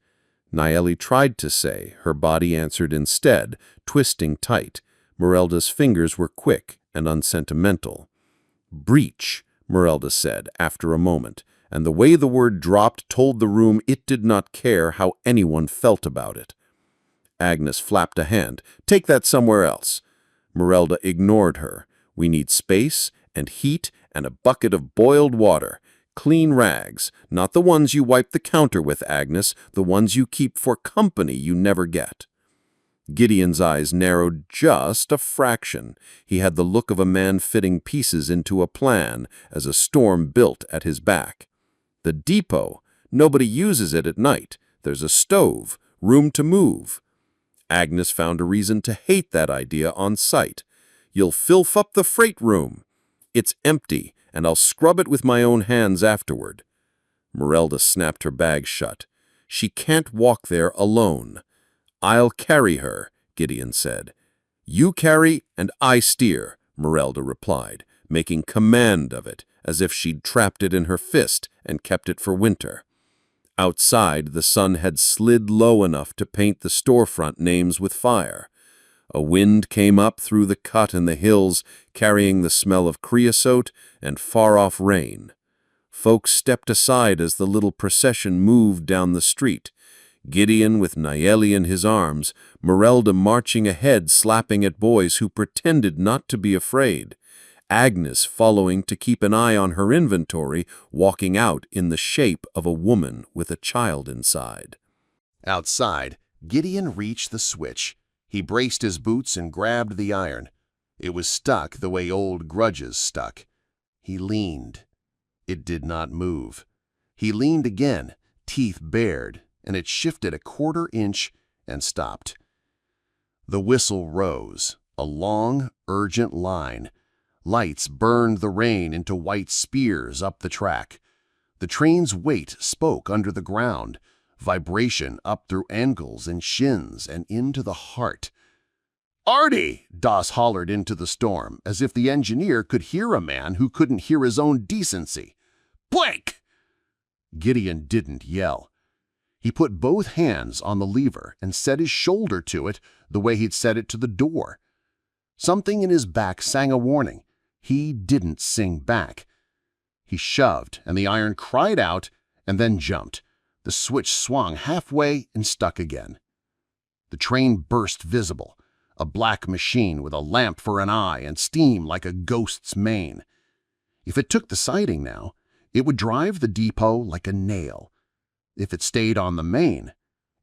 S1: Nayeli tried to say. Her body answered instead, twisting tight. Merelda's fingers were quick and unsentimental. "Breach," Merelda said after a moment, and the way the word dropped told the room it did not care how anyone felt about it. Agnes flapped a hand. "Take that somewhere else." Merelda ignored her. "We need space and heat and a bucket of boiled water. Clean rags, not the ones you wipe the counter with, Agnes, the ones you keep for company you never get." Gideon's eyes narrowed just a fraction. He had the look of a man fitting pieces into a plan as a storm built at his back. "The depot. Nobody uses it at night. There's a stove. Room to move."
S4: Agnes found a reason to hate that idea on sight. "You'll filth up the freight room. It's empty, and I'll scrub it with my own hands afterward." Merelda snapped her bag shut. "She can't walk there alone." "I'll carry her," Gideon said. "You carry and I steer," Merelda replied, making command of it, as if she'd trapped it in her fist and kept it for winter. Outside, the sun had slid low enough to paint the storefront names with fire. A wind came up through the cut in the hills, carrying the smell of creosote and far-off rain. Folks stepped aside as the little procession moved down the street. Gideon with Nayeli in his arms, Merelda marching ahead slapping at boys who pretended not to be afraid. Agnes following to keep an eye on her inventory, walking out in the shape of a woman with a child inside.
S3: Outside, Gideon reached the switch. He braced his boots and grabbed the iron. It was stuck the way old grudges stuck. He leaned. It did not move. He leaned again, teeth bared, and it shifted a quarter inch and stopped. The whistle rose, a long, urgent line. Lights burned the rain into white spears up the track. The train's weight spoke under the ground, vibration up through ankles and shins and into the heart. "Artie!" Doss hollered into the storm, as if the engineer could hear a man who couldn't hear his own decency. "Blake!" Gideon didn't yell. He put both hands on the lever and set his shoulder to it the way he'd set it to the door. Something in his back sang a warning. He didn't sing back. He shoved, and the iron cried out and then jumped. The switch swung halfway and stuck again. The train burst visible, a black machine with a lamp for an eye and steam like a ghost's mane. If it took the siding now, it would drive the depot like a nail. If it stayed on the main,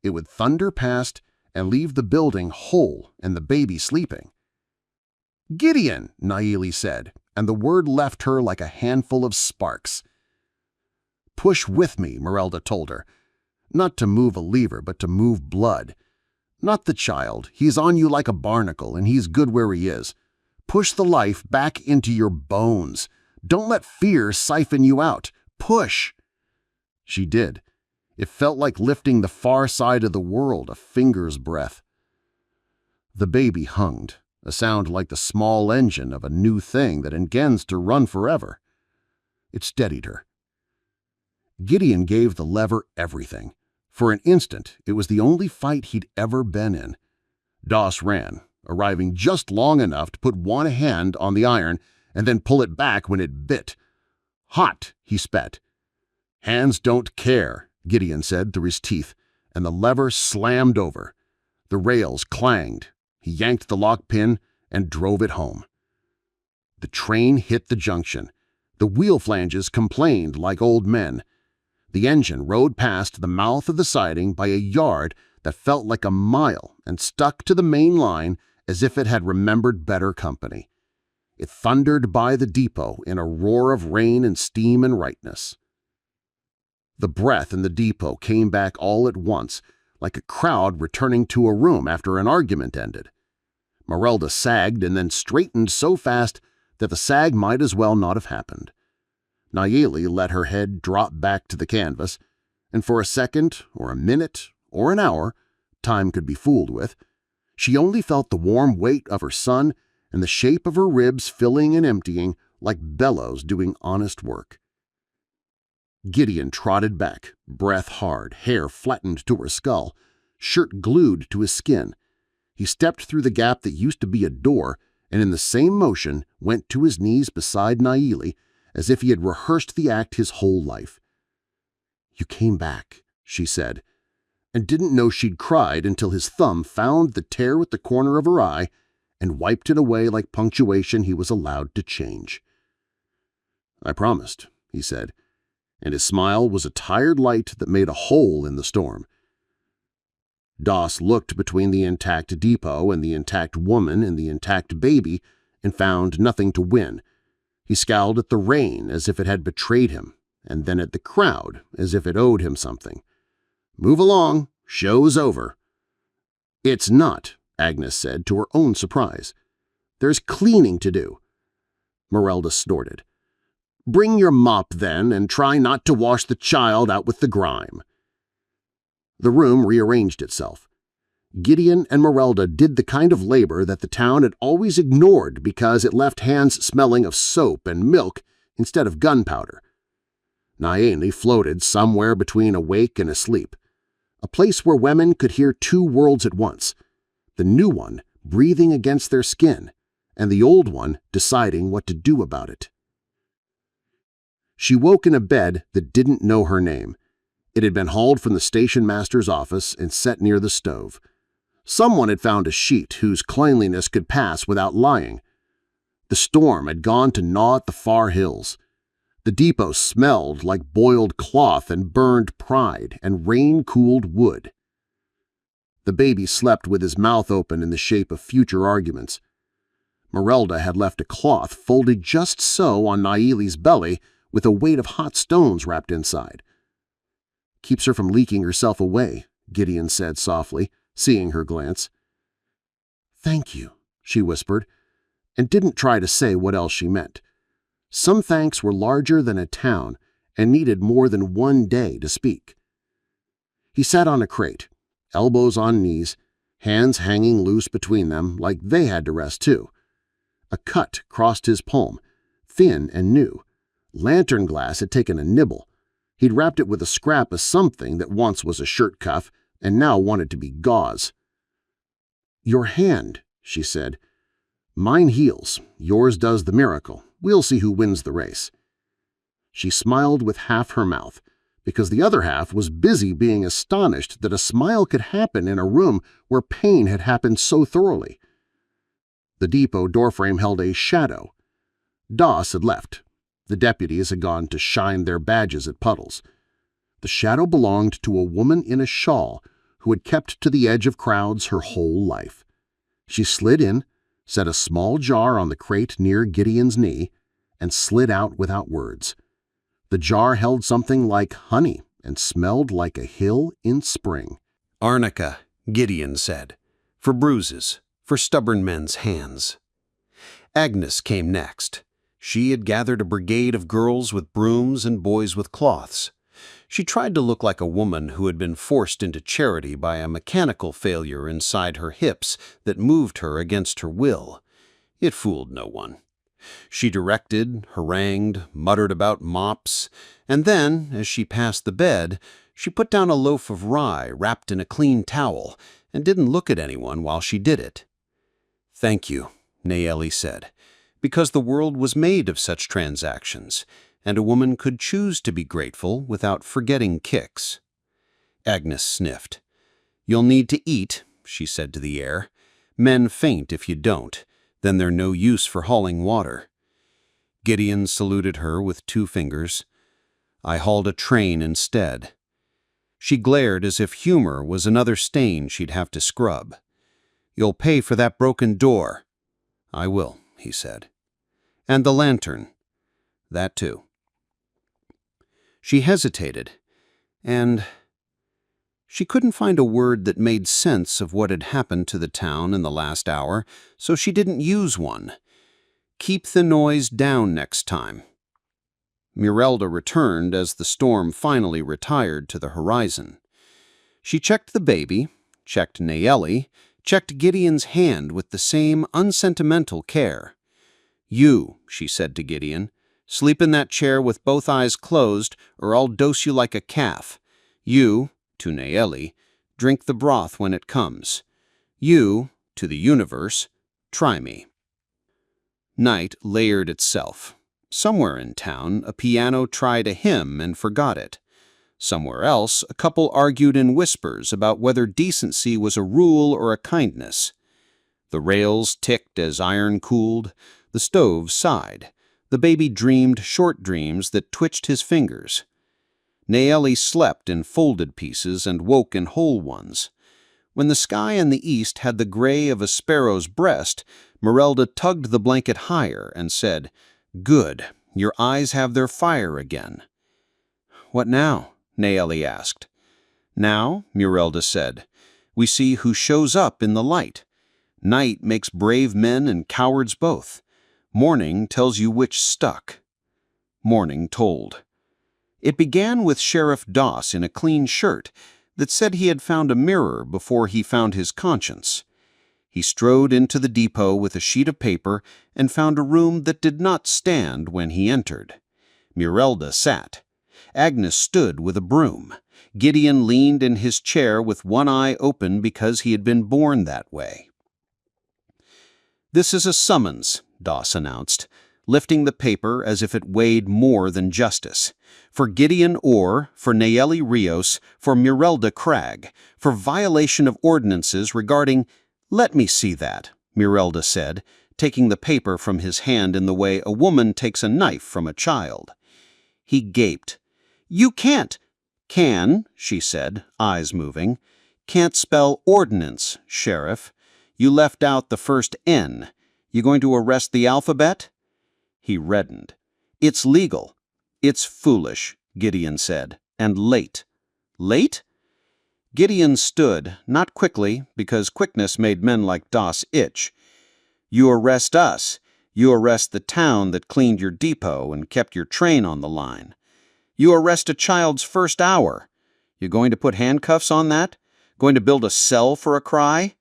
S3: it would thunder past and leave the building whole and the baby sleeping. "Gideon," Nayeli said, and the word left her like a handful of sparks. "Push with me," Merelda told her. "Not to move a lever, but to move blood. Not the child. He's on you like a barnacle, and he's good where he is. Push the life back into your bones. Don't let fear siphon you out. Push." She did. It felt like lifting the far side of the world a finger's breadth. The baby hummed, a sound like the small engine of a new thing that intends to run forever. It steadied her. Gideon gave the lever everything. For an instant, it was the only fight he'd ever been in. Doss ran, arriving just long enough to put one hand on the iron and then pull it back when it bit. "Hot," he spat. "Hands don't care," Gideon said through his teeth, and the lever slammed over. The rails clanged. He yanked the lock pin and drove it home. The train hit the junction. The wheel flanges complained like old men. The engine rode past the mouth of the siding by a yard that felt like a mile and stuck to the main line as if it had remembered better company. It thundered by the depot in a roar of rain and steam and rightness. The breath in the depot came back all at once, like a crowd returning to a room after an argument ended. Merelda sagged and then straightened so fast that the sag might as well not have happened. Nayeli let her head drop back to the canvas, and for a second or a minute or an hour, time could be fooled with, she only felt the warm weight of her son and the shape of her ribs filling and emptying like bellows doing honest work. Gideon trotted back, breath hard, hair flattened to her skull, shirt glued to his skin. He stepped through the gap that used to be a door and in the same motion went to his knees beside Nayeli as if he had rehearsed the act his whole life. "You came back," she said, and didn't know she'd cried until his thumb found the tear at the corner of her eye and wiped it away like punctuation he was allowed to change. "I promised," he said, and his smile was a tired light that made a hole in the storm. Doss looked between the intact depot and the intact woman and the intact baby and found nothing to win. He scowled at the rain as if it had betrayed him, and then at the crowd as if it owed him something. "Move along. Show's over." "It's not," Agnes said to her own surprise. "There's cleaning to do." Merelda snorted. "Bring your mop, then, and try not to wash the child out with the grime." The room rearranged itself. Gideon and Merelda did the kind of labor that the town had always ignored because it left hands smelling of soap and milk instead of gunpowder. Naeli floated somewhere between awake and asleep, a place where women could hear two worlds at once, the new one breathing against their skin, and the old one deciding what to do about it. She woke in a bed that didn't know her name. It had been hauled from the station master's office and set near the stove. Someone had found a sheet whose cleanliness could pass without lying. The storm had gone to gnaw at the far hills. The depot smelled like boiled cloth and burned pride and rain-cooled wood. The baby slept with his mouth open in the shape of future arguments. Merelda had left a cloth folded just so on Naeli's belly with a weight of hot stones wrapped inside. "Keeps her from leaking herself away," Gideon said softly, seeing her glance. "Thank you," she whispered, and didn't try to say what else she meant. Some thanks were larger than a town and needed more than one day to speak. He sat on a crate, elbows on knees, hands hanging loose between them like they had to rest too. A cut crossed his palm, thin and new. Lantern glass had taken a nibble. He'd wrapped it with a scrap of something that once was a shirt cuff and now wanted to be gauze. "Your hand," she said. "Mine heals. Yours does the miracle. We'll see who wins the race." She smiled with half her mouth, because the other half was busy being astonished that a smile could happen in a room where pain had happened so thoroughly. The depot doorframe held a shadow. Doss had left. The deputies had gone to shine their badges at puddles. The shadow belonged to a woman in a shawl who had kept to the edge of crowds her whole life. She slid in, set a small jar on the crate near Gideon's knee, and slid out without words. The jar held something like honey and smelled like a hill in spring.
S1: "Arnica," Gideon said, "for bruises, for stubborn men's hands." Agnes came next. She had gathered a brigade of girls with brooms and boys with cloths. She tried to look like a woman who had been forced into charity by a mechanical failure inside her hips that moved her against her will. It fooled no one. She directed, harangued, muttered about mops, and then, as she passed the bed, she put down a loaf of rye wrapped in a clean towel and didn't look at anyone while she did it. "Thank you," Naeli said, "because the world was made of such transactions, and a woman could choose to be grateful without forgetting kicks." Agnes sniffed. "You'll need to eat," she said to the air. "Men faint if you don't. Then they're no use for hauling water." Gideon saluted her with 2 fingers. "I hauled a train instead." She glared as if humor was another stain she'd have to scrub. "You'll pay for that broken door." "I will," he said. "And the lantern." "That too." She hesitated, and she couldn't find a word that made sense of what had happened to the town in the last hour, so she didn't use one. Keep the noise down next time. Merelda returned as the storm finally retired to the horizon. She checked the baby, checked Naeli, checked Gideon's hand with the same unsentimental care. "You," she said to Gideon, "sleep in that chair with both eyes closed, or I'll dose you like a calf. You," to Naeli, "drink the broth when it comes. You," to the universe, "try me." Night layered itself. Somewhere in town, a piano tried a hymn and forgot it. Somewhere else, a couple argued in whispers about whether decency was a rule or a kindness. The rails ticked as iron cooled. The stove sighed. The baby dreamed short dreams that twitched his fingers. Naeli slept in folded pieces and woke in whole ones. When the sky in the east had the gray of a sparrow's breast, Merelda tugged the blanket higher and said, "Good, your eyes have their fire again." "What now?" Naeli asked. "Now," Merelda said,
S5: We see who shows up in the light. Night makes brave men and cowards both. Morning tells you which stuck. Morning told. It began with Sheriff Doss in a clean shirt that said he had found a mirror before he found his conscience. He strode into the depot with a sheet of paper and found a room that did not stand when he entered. Mirelda sat. Agnes stood with a broom. Gideon leaned in his chair with one eye open because he had been born that way. "This is a summons," Doss announced, lifting the paper as if it weighed more than justice. "For Gideon Orr, for Nayeli Rios, for Mirelda Cragg, for violation of ordinances regarding—" "Let me see that," Mirelda said, taking the paper from his hand in the way a woman takes a knife from a child. He gaped. "You can't—" "Can," she said, eyes moving. "Can't spell ordinance, Sheriff. You left out the first N. You going to arrest the alphabet?" He reddened. "It's legal." "It's foolish," Gideon said, "and late." "Late?" Gideon stood, not quickly, because quickness made men like Doss itch. "You arrest us. You arrest the town that cleaned your depot and kept your train on the line. You arrest a child's first hour. You going to put handcuffs on that? Going to build a cell for a cry?"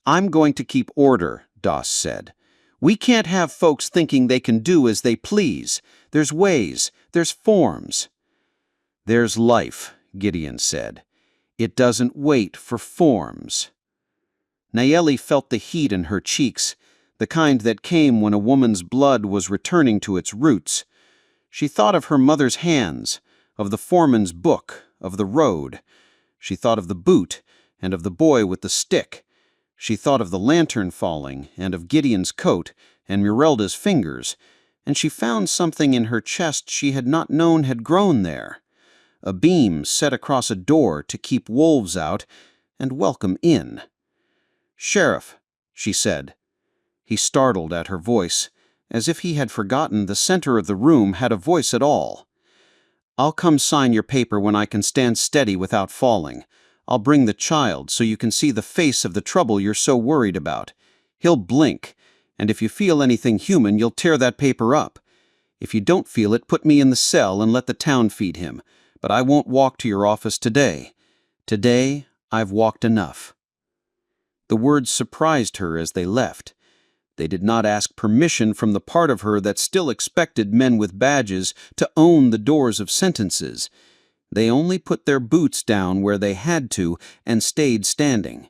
S5: "I'm going to keep order," Doss said. "We can't have folks thinking they can do as they please. There's ways, there's forms." "There's life," Gideon said. "It doesn't wait for forms." Nayeli felt the heat in her cheeks, the kind that came when a woman's blood was returning to its roots. She thought of her mother's hands, of the foreman's book, of the road. She thought of the boot, and of the boy with the stick. She thought of the lantern falling, and of Gideon's coat, and Mirelda's fingers, and she found something in her chest she had not known had grown there. A beam set across a door to keep wolves out and welcome in. "Sheriff," she said. He startled at her voice, as if he had forgotten the center of the room had a voice at all. "I'll come sign your paper when I can stand steady without falling. I'll bring the child so you can see the face of the trouble you're so worried about. He'll blink, and if you feel anything human, you'll tear that paper up. If you don't feel it, put me in the cell and let the town feed him. But I won't walk to your office today. Today, I've walked enough." The words surprised her as they left. They did not ask permission from the part of her that still expected men with badges to own the doors of sentences. They only put their boots down where they had to and stayed standing.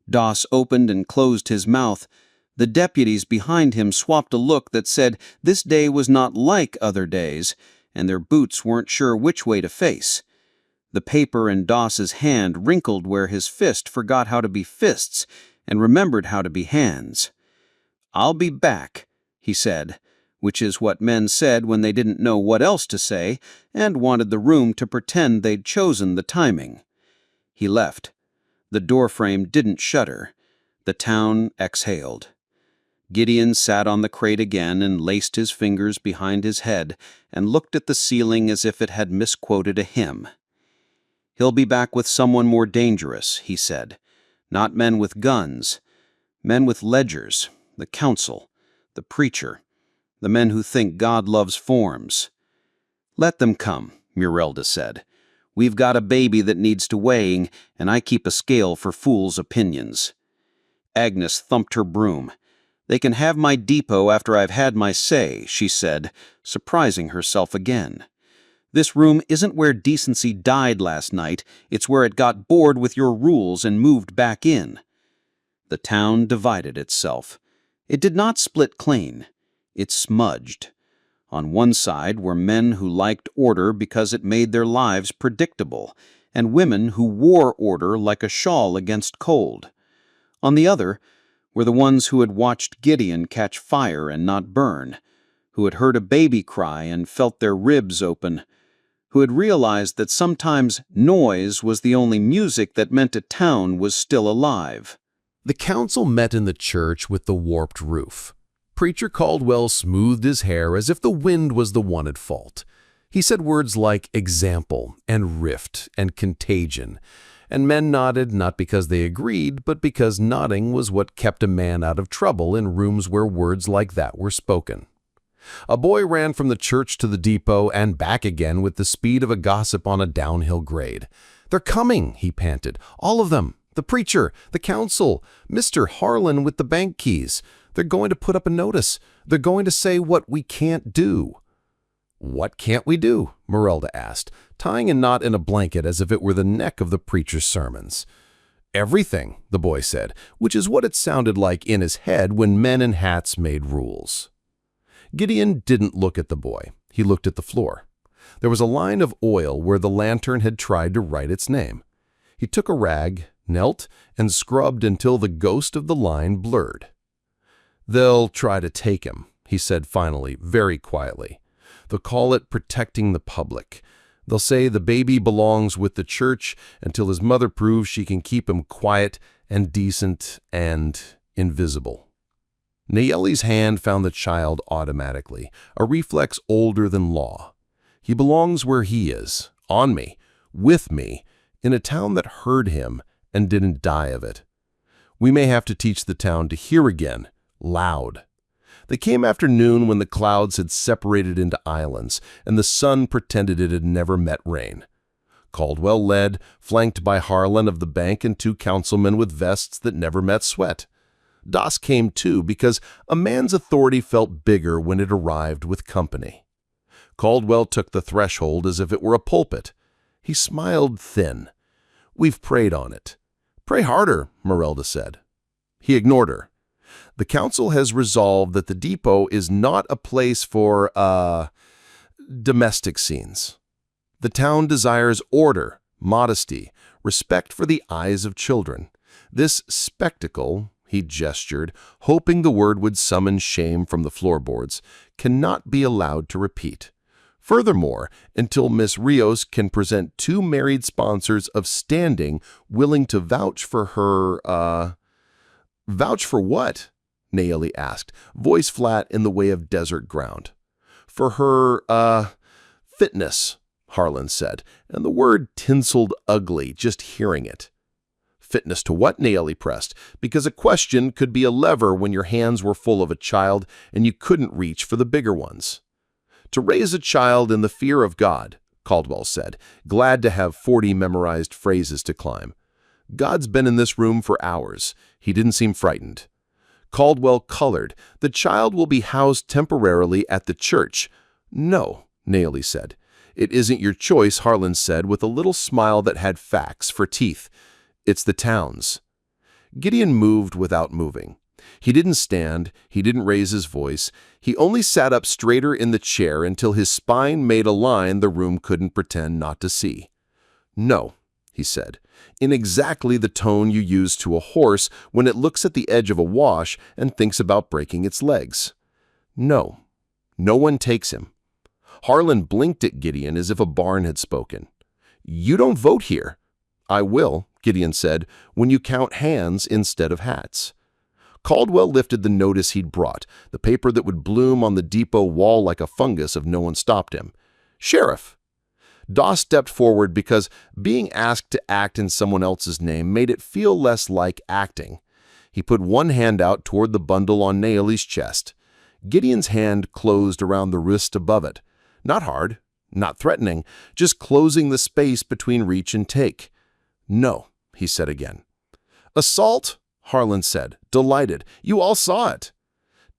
S5: Doss opened and closed his mouth. The deputies behind him swapped a look that said this day was not like other days, and their boots weren't sure which way to face. The paper in Doss's hand wrinkled where his fist forgot how to be fists and remembered how to be hands. "I'll be back," he said, which is what men said when they didn't know what else to say and wanted the room to pretend they'd chosen the timing. He left. The doorframe didn't shudder. The town exhaled. Gideon sat on the crate again and laced his fingers behind his head and looked at the ceiling as if it had misquoted a hymn. "He'll be back with someone more dangerous," he said. "Not men with guns. Men with ledgers, the council, the preacher, the men who think God loves forms." "Let them come," Mirelda said. "We've got a baby that needs to weighing, and I keep a scale for fools' opinions." Agnes thumped her broom. "They can have my depot after I've had my say," she said, surprising herself again. "This room isn't where decency died last night, it's where it got bored with your rules and moved back in." The town divided itself. It did not split clean. It smudged. On one side were men who liked order because it made their lives predictable, and women who wore order like a shawl against cold. On the other were the ones who had watched Gideon catch fire and not burn, who had heard a baby cry and felt their ribs open, who had realized that sometimes noise was the only music that meant a town was still alive.
S1: The council met in the church with the warped roof. Preacher Caldwell smoothed his hair as if the wind was the one at fault. He said words like example and rift and contagion,
S4: and men nodded not because they agreed, but because nodding was what kept a man out of trouble in rooms where words like that were spoken. A boy ran from the church to the depot and back again with the speed of a gossip on a downhill grade. "They're coming," he panted. "All of them. The preacher, the council, Mr. Harlan with the bank keys. They're going to put up a notice. They're going to say what we can't do." "What can't we do?" Merelda asked, tying a knot in a blanket as if it were the neck of the preacher's sermons. "Everything," the boy said, which is what it sounded like in his head when men in hats made rules. Gideon didn't look at the boy. He looked at the floor. There was a line of oil where the lantern had tried to write its name. He took a rag, knelt, and scrubbed until the ghost of the line blurred. "They'll try to take him," he said finally, very quietly. "They'll call it protecting the public. They'll say the baby belongs with the church until his mother proves she can keep him quiet and decent and invisible." Nayeli's hand found the child automatically, a reflex older than law. He belongs where he is, on me, with me, in a town that heard him and didn't die of it. We may have to teach the town to hear again, loud. They came after noon when the clouds had separated into islands and the sun pretended it had never met rain. Caldwell led, flanked by Harlan of the bank and 2 councilmen with vests that never met sweat. Doss came too because a man's authority felt bigger when it arrived with company. Caldwell took the threshold as if it were a pulpit. He smiled thin. "We've prayed on it." "Pray harder," Merelda said. He ignored her. "The council has resolved that the depot is not a place for, domestic scenes. The town desires order, modesty, respect for the eyes of children. This spectacle," he gestured, hoping the word would summon shame from the floorboards, "cannot be allowed to repeat. Furthermore, until Miss Rios can present 2 married sponsors of standing willing to vouch for her, Vouch for what?" Nayeli asked, voice flat in the way of desert ground. "For her, fitness," Harlan said, and the word tinseled ugly just hearing it. "Fitness to what?" Nayeli pressed, because a question could be a lever when your hands were full of a child and you couldn't reach for the bigger ones. "To raise a child in the fear of God," Caldwell said, glad to have 40 memorized phrases to climb. "God's been in this room for hours." He didn't seem frightened. Caldwell colored. "The child will be housed temporarily at the church." "No," Nayeli said. "It isn't your choice," Harlan said with a little smile that had facts for teeth. "It's the town's." Gideon moved without moving. He didn't stand, he didn't raise his voice, he only sat up straighter in the chair until his spine made a line the room couldn't pretend not to see. "No," he said, in exactly the tone you use to a horse when it looks at the edge of a wash and thinks about breaking its legs. "No. No one takes him." Harlan blinked at Gideon as if a barn had spoken. "You don't vote here." "I will," Gideon said, "when you count hands instead of hats." Caldwell lifted the notice he'd brought, the paper that would bloom on the depot wall like a fungus if no one stopped him. "Sheriff." Doss stepped forward because being asked to act in someone else's name made it feel less like acting. He put one hand out toward the bundle on Nayeli's chest. Gideon's hand closed around the wrist above it. Not hard, not threatening, just closing the space between reach and take. "No," he said again. "Assault?" Harlan said, delighted. "You all saw it."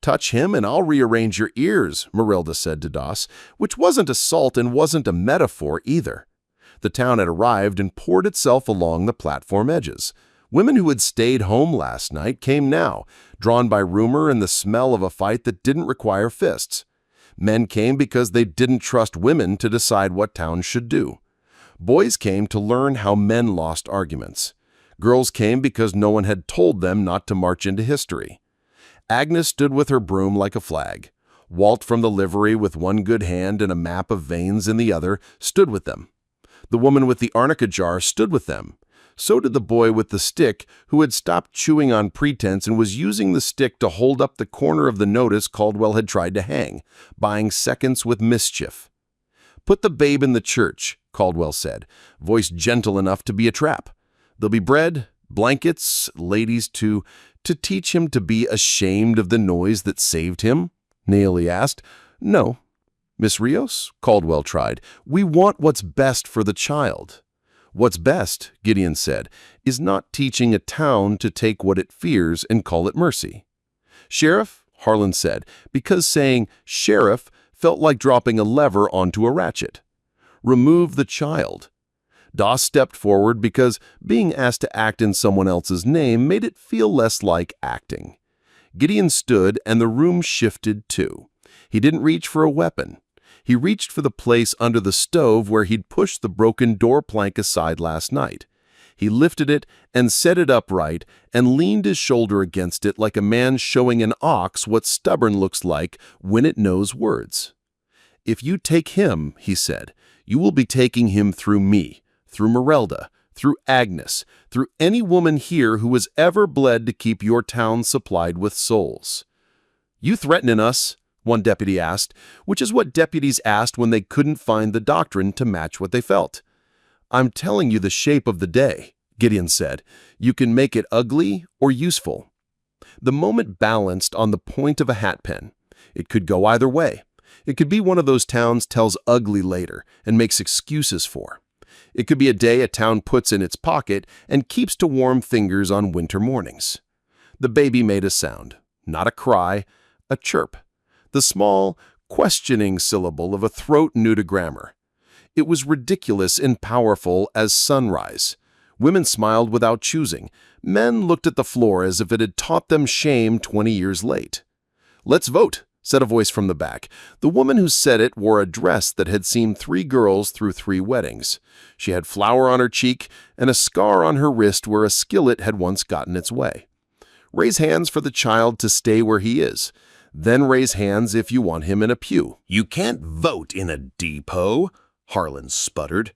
S4: "Touch him and I'll rearrange your ears," Merelda said to Doss, which wasn't assault and wasn't a metaphor either. The town had arrived and poured itself along the platform edges. Women who had stayed home last night came now, drawn by rumor and the smell of a fight that didn't require fists. Men came because they didn't trust women to decide what towns should do. Boys came to learn how men lost arguments. Girls came because no one had told them not to march into history. Agnes stood with her broom like a flag. Walt from the livery with one good hand and a map of veins in the other stood with them. The woman with the arnica jar stood with them. So did the boy with the stick who had stopped chewing on pretense and was using the stick to hold up the corner of the notice Caldwell had tried to hang, buying seconds with mischief. "Put the babe in the church," Caldwell said, voice gentle enough to be a trap.
S3: There'll be bread, blankets, ladies to teach him to be ashamed of the noise that saved him?" Naomi asked. "No, Miss Rios," Caldwell tried. "We want what's best for the child." "What's best," Gideon said, "is not teaching a town to take what it fears and call it mercy." "Sheriff," Harlan said, because saying sheriff felt like dropping a lever onto a ratchet. "Remove the child." Doss stepped forward because being asked to act in someone else's name made it feel less like acting. Gideon stood and the room shifted too. He didn't reach for a weapon. He reached for the place under the stove where he'd pushed the broken door plank aside last night. He lifted it and set it upright and leaned his shoulder against it like a man showing an ox what stubborn looks like when it knows words. "If you take him," he said, "you will be taking him through me, through Merelda, through Agnes, through any woman here who has ever bled to keep your town supplied with souls." "You threatening us?" one deputy asked, which is what deputies asked when they couldn't find the doctrine to match what they felt. "I'm telling you the shape of the day," Gideon said. "You can make it ugly or useful." The moment balanced on the point of a hat pin. It could go either way. It could be one of those towns tells ugly later and makes excuses for. It could be a day a town puts in its pocket and keeps to warm fingers on winter mornings. The baby made a sound, not a cry, a chirp. The small, questioning syllable of a throat new to grammar. It was ridiculous and powerful as sunrise. Women smiled without choosing. Men looked at the floor as if it had taught them shame 20 years late. "Let's vote," said a voice from the back. The woman who said it wore a dress that had seen 3 girls through 3 weddings. She had flour on her cheek and a scar on her wrist where a skillet had once gotten its way. "Raise hands for the child to stay where he is. Then raise hands if you want him in a pew."
S6: "You can't vote in a depot," Harlan sputtered,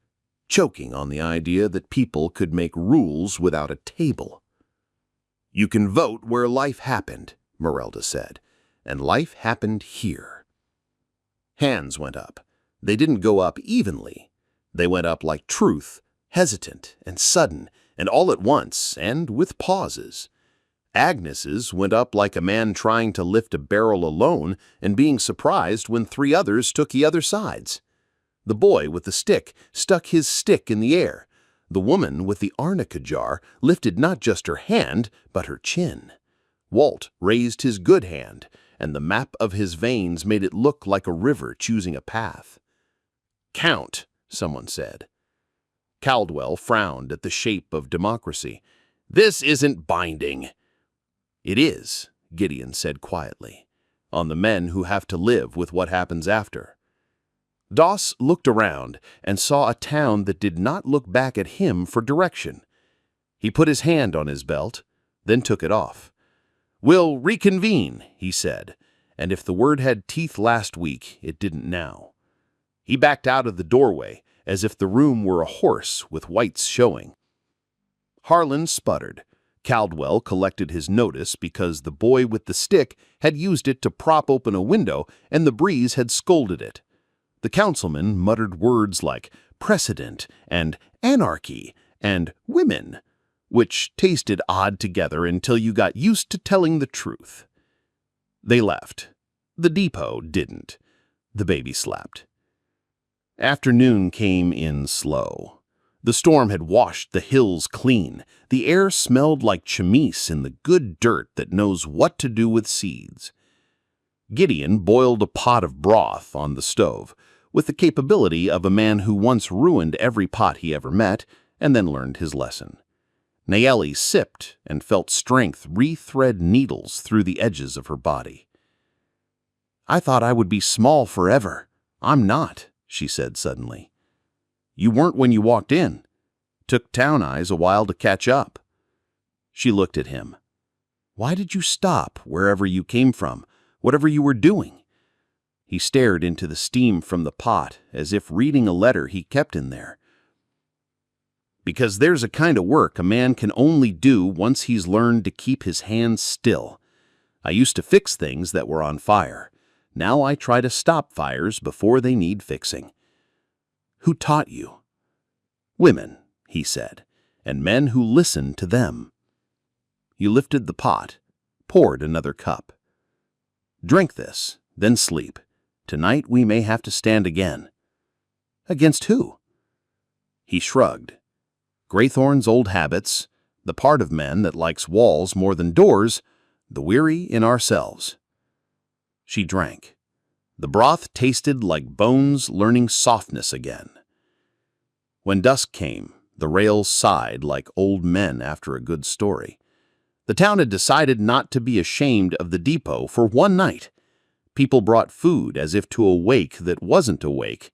S6: choking on the idea that people could make rules without a table. "You can vote where life happened," Merelda said, "and life happened here." Hands went up. They didn't go up evenly. They went up like truth, hesitant and sudden, and all at once, and with pauses. Agnes's went up like a man trying to lift a barrel alone and being surprised when 3 others took the other sides. The boy with the stick stuck his stick in the air. The woman with the arnica jar lifted not just her hand, but her chin. Walt raised his good hand, and the map of his veins made it look like a river choosing a path. "Count," someone said. Caldwell frowned at the shape of democracy. "This isn't binding." "It is," Gideon said quietly, "on the men who have to live with what happens after." Doss looked around and saw a town that did not look back at him for direction. He put his hand on his belt, then took it off. "We'll reconvene," he said, and if the word had teeth last week, it didn't now. He backed out of the doorway as if the room were a horse with whites showing. Harlan sputtered. Caldwell collected his notice because the boy with the stick had used it to prop open a window and the breeze had scolded it. The councilman muttered words like precedent and anarchy and women, which tasted odd together until you got used to telling the truth. They left. The depot didn't. The baby slept. Afternoon came in slow. The storm had washed the hills clean. The air smelled like chamise in the good dirt that knows what to do with seeds. Gideon boiled a pot of broth on the stove, with the capability of a man who once ruined every pot he ever met and then learned his lesson. Nayeli sipped and felt strength re-thread needles through the edges of her body. "I thought I would be small forever. I'm not," she said suddenly. "You weren't when you walked in. Took Town Eyes a while to catch up." She looked at him. "Why did you stop wherever you came from, whatever you were doing?" He stared into the steam from the pot as if reading a letter he kept in there. "Because there's a kind of work a man can only do once he's learned to keep his hands still. I used to fix things that were on fire. Now I try to stop fires before they need fixing." "Who taught you?" "Women," he said,
S3: and men who listened to them. You lifted the pot, poured another cup. Drink this, then sleep. Tonight we may have to stand again. Against who? He shrugged. Graythorn's old habits, the part of men that likes walls more than doors, the weary in ourselves. She drank. The broth tasted like bones learning softness again. When dusk came, the rails sighed like old men after a good story. The town had decided not to be ashamed of the depot for one night. People brought food as if to a wake that wasn't a wake.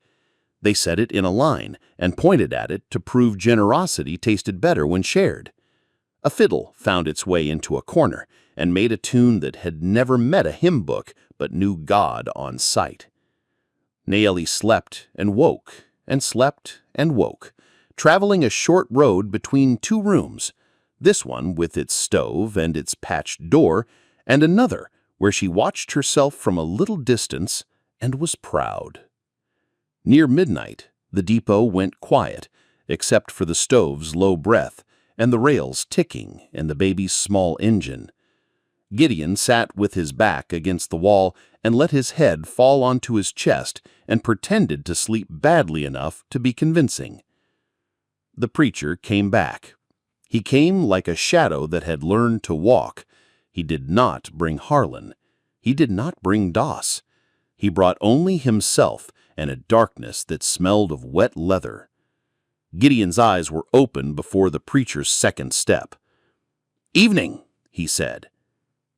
S3: They set it in a line and pointed at it to prove generosity tasted better when shared. A fiddle found its way into a corner and made a tune that had never met a hymn book but knew God on sight. Nayeli slept and woke and slept and woke, traveling a short road between two rooms, this one with its stove and its patched door, and another where she watched herself from a little distance and was proud. Near midnight, the depot went quiet, except for the stove's low breath and the rails ticking and the baby's small engine. Gideon sat with his back against the wall and let his head fall onto his chest and pretended to sleep badly enough to be convincing. The preacher came back. He came like a shadow that had learned to walk. He did not bring Harlan. He did not bring Doss. He brought only himself and a darkness that smelled of wet leather. Gideon's eyes were open before the preacher's second step. "Evening," he said.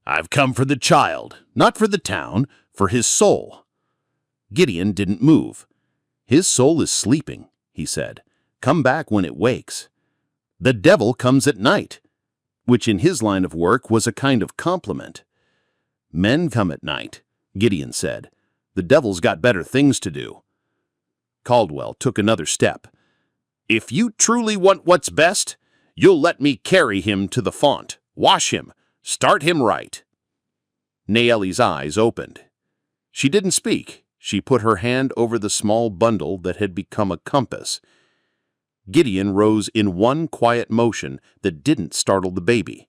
S3: "I've come for the child, not for the town, for his soul." Gideon didn't move. "His soul is sleeping," he said. "Come back when it wakes." "The devil comes at night," which in his line of work was a kind of compliment. "Men come at night," Gideon said. "The devil's got better things to do." Caldwell took another step. "If you truly want what's best, you'll let me carry him to the font, wash him, start him right." Nayeli's eyes opened. She didn't speak. She put her hand over the small bundle that had become a compass. Gideon rose in one quiet motion that didn't startle the baby.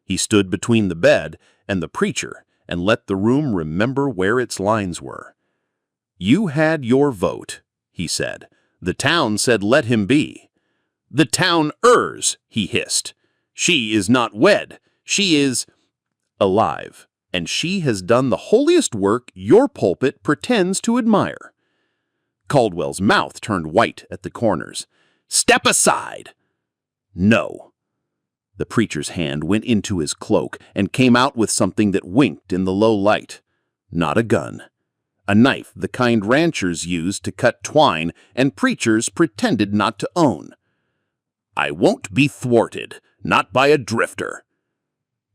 S3: He stood between the bed and the preacher and let the room remember where its lines were. "You had your vote," he said. "The town said let him be." "The town errs," he hissed. "She is not wed. She is alive, and she has done the holiest work your pulpit pretends to admire." Caldwell's mouth turned white at the corners. "Step aside!" "No." The preacher's hand went into his cloak and came out with something that winked in the low light. Not a gun. A knife, the kind ranchers used to cut twine and preachers pretended not to own. "I won't be thwarted, not by a drifter."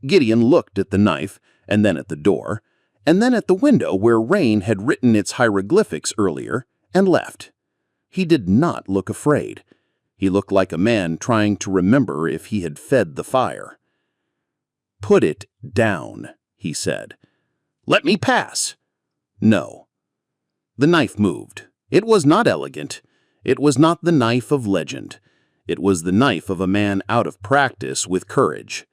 S3: Gideon looked at the knife, and then at the door, and then at the window where rain had written its hieroglyphics earlier, and left. He did not look afraid. He looked like a man trying to remember if he had fed the fire. "Put it down," he said. "Let me pass." "No." The knife moved. It was not elegant. It was not the knife of legend. It was the knife of a man out of practice with courage.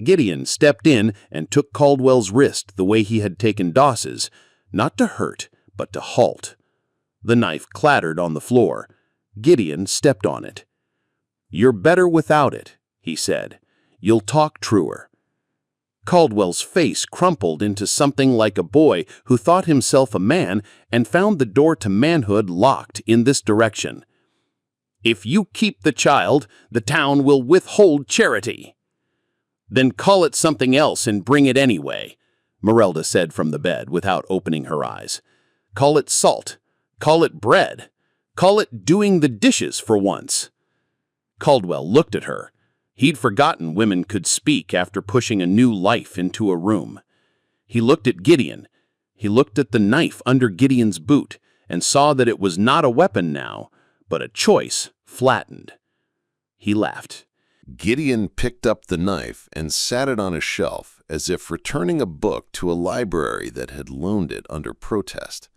S3: Gideon stepped in and took Caldwell's wrist the way he had taken Doss's, not to hurt, but to halt. The knife clattered on the floor. Gideon stepped on it. "You're better without it," he said. "You'll talk truer." Caldwell's face crumpled into something like a boy who thought himself a man and found the door to manhood locked in this direction. "If you keep the child, the town will withhold charity." "Then call it something else and bring it anyway," Merelda said from the bed without opening her eyes. "Call it salt. Call it bread. Call it doing the dishes for once." Caldwell looked at her. He'd forgotten women could speak after pushing a new life into a room. He looked at Gideon. He looked at the knife under Gideon's boot and saw that it was not a weapon now, but a choice flattened. He laughed.
S6: Gideon picked up the knife and sat it on a shelf as if returning a book to a library that had loaned it under protest.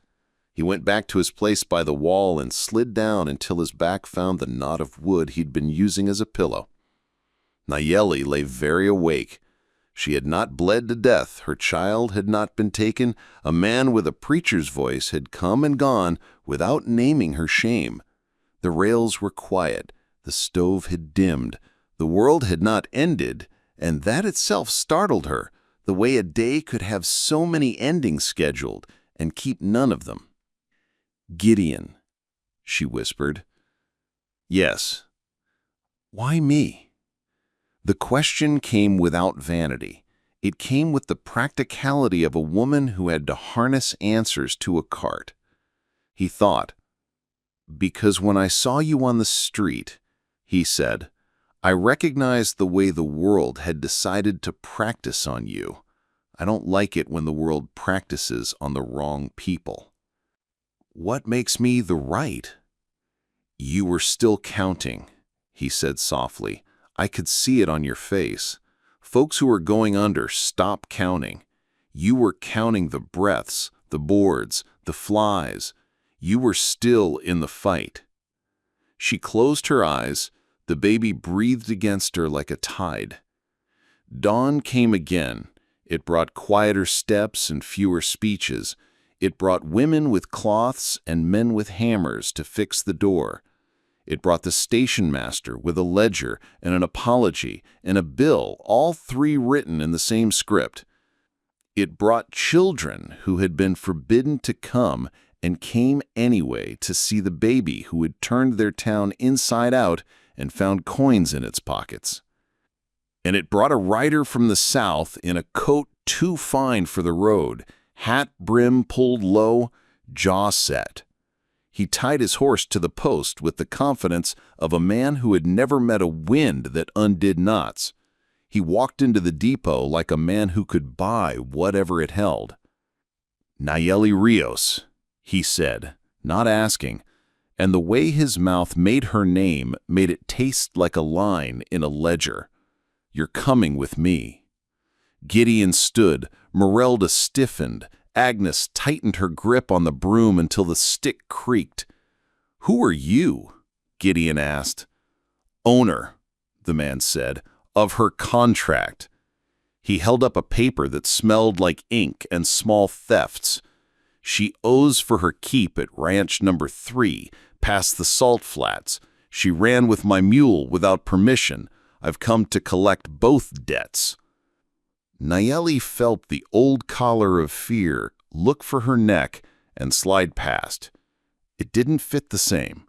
S3: He went back to his place by the wall and slid down until his back found the knot of wood he'd been using as a pillow. Nayeli lay very awake. She had not bled to death, her child had not been taken, a man with a preacher's voice had come and gone without naming her shame. The rails were quiet, the stove had dimmed, the world had not ended, and that itself startled her, the way a day could have so many endings scheduled and keep none of them. "Gideon," she whispered. "Yes." "Why me?" The question came without vanity. It came with the practicality of a woman who had to harness answers to a cart. He thought, "Because when I saw you on the street," he said, "I recognized the way the world had decided to practice on you. I don't like it when the world practices on the wrong people." "What makes me the right?" "You were still counting," he said softly. "I could see it on your face. Folks who are going under stop counting. You were counting the breaths, the boards, the flies. You were still in the fight." She closed her eyes. The baby breathed against her like a tide. Dawn came again. It brought quieter steps and fewer speeches. It brought women with cloths and men with hammers to fix the door. It brought the station master with a ledger and an apology and a bill, all three written in the same script. It brought children who had been forbidden to come and came anyway to see the baby who had turned their town inside out and found coins in its pockets. And it brought a rider from the south in a coat too fine for the road, hat brim pulled low, jaw set. He tied his horse to the post with the confidence of a man who had never met a wind that undid knots. He walked into the depot like a man who could buy whatever it held. "Nayeli Rios," he said, not asking, and the way his mouth made her name made it taste like a line in a ledger. "You're coming with me." Gideon stood, Merelda stiffened, Agnes tightened her grip on the broom until the stick creaked. "Who are you?" Gideon asked. "Owner," the man said, "of her contract." He held up a paper that smelled like ink and small thefts. "She owes for her keep at Ranch Number 3, past the salt flats. She ran with my mule without permission. I've come to collect both debts." Nayeli felt the old collar of fear look for her neck and slide past. It didn't fit the same.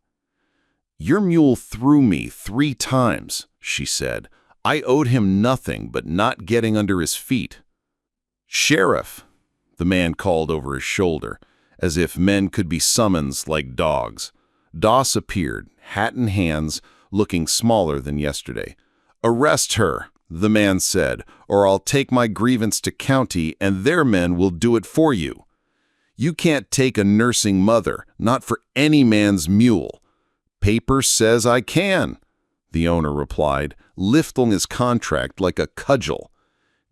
S3: "Your mule threw me 3 times, she said. "I owed him nothing but not getting under his feet." "Sheriff," the man called over his shoulder, as if men could be summoned like dogs. Doss appeared, hat in hands, looking smaller than yesterday. "Arrest her," the man said, "or I'll take my grievance to county and their men will do it for you. You can't take a nursing mother, not for any man's mule." "Paper says I can," the owner replied, lifting his contract like a cudgel.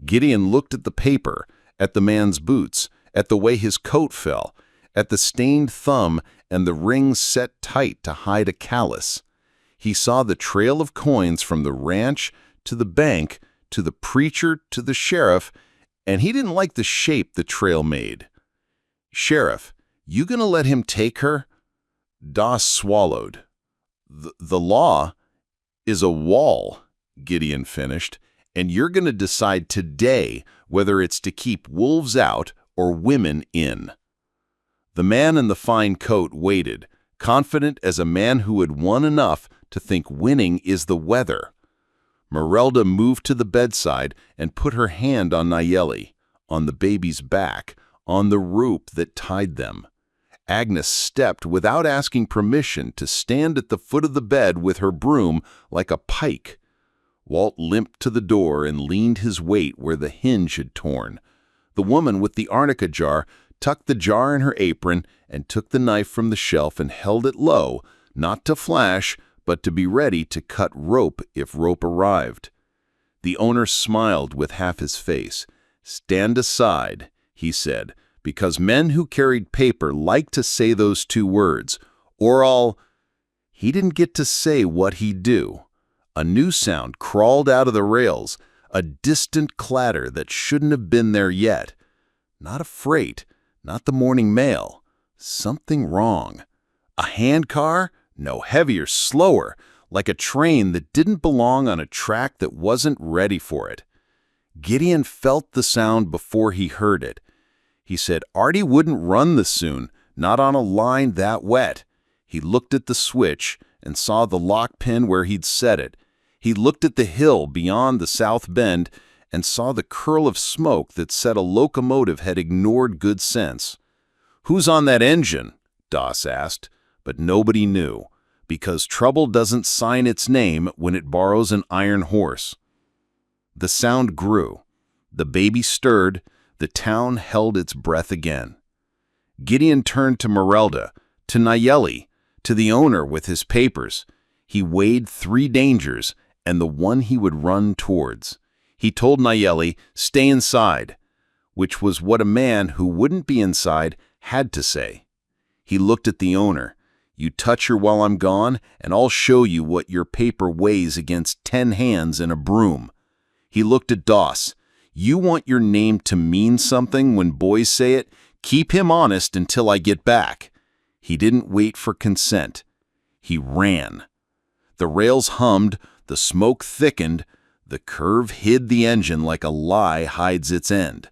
S3: Gideon looked at the paper, at the man's boots, at the way his coat fell, at the stained thumb and the rings set tight to hide a callus. He saw the trail of coins from the ranch to the bank, to the preacher, to the sheriff, and he didn't like the shape the trail made. "Sheriff, you gonna let him take her?" Doss swallowed. The law is a wall," Gideon finished, "and you're gonna decide today whether it's to keep wolves out or women in." The man in the fine coat waited, confident as a man who had won enough to think winning is the weather. Merelda moved to the bedside and put her hand on Nayeli, on the baby's back, on the rope that tied them. Agnes stepped without asking permission to stand at the foot of the bed with her broom like a pike. Walt limped to the door and leaned his weight where the hinge had torn. The woman with the arnica jar tucked the jar in her apron and took the knife from the shelf and held it low, not to flash, but to be ready to cut rope if rope arrived. The owner smiled with half his face. "Stand aside," he said, because men who carried paper liked to say those two words, or all. He didn't get to say what he'd do. A new sound crawled out of the rails, a distant clatter that shouldn't have been there yet. Not a freight, not the morning mail. Something wrong. A handcar? No, heavier, slower, like a train that didn't belong on a track that wasn't ready for it. Gideon felt the sound before he heard it. He said Artie wouldn't run this soon, not on a line that wet. He looked at the switch and saw the lock pin where he'd set it. He looked at the hill beyond the south bend and saw the curl of smoke that said a locomotive had ignored good sense. "Who's on that engine?" Doss asked, but nobody knew, because trouble doesn't sign its name when it borrows an iron horse. The sound grew. The baby stirred. The town held its breath again. Gideon turned to Merelda, to Nayeli, to the owner with his papers. He weighed 3 dangers and the one he would run towards. He told Nayeli, "Stay inside," which was what a man who wouldn't be inside had to say. He looked at the owner. "You touch her while I'm gone, and I'll show you what your paper weighs against 10 hands and a broom." He looked at Doss. "You want your name to mean something when boys say it? Keep him honest until I get back." He didn't wait for consent. He ran. The rails hummed, the smoke thickened, the curve hid the engine like a lie hides its end.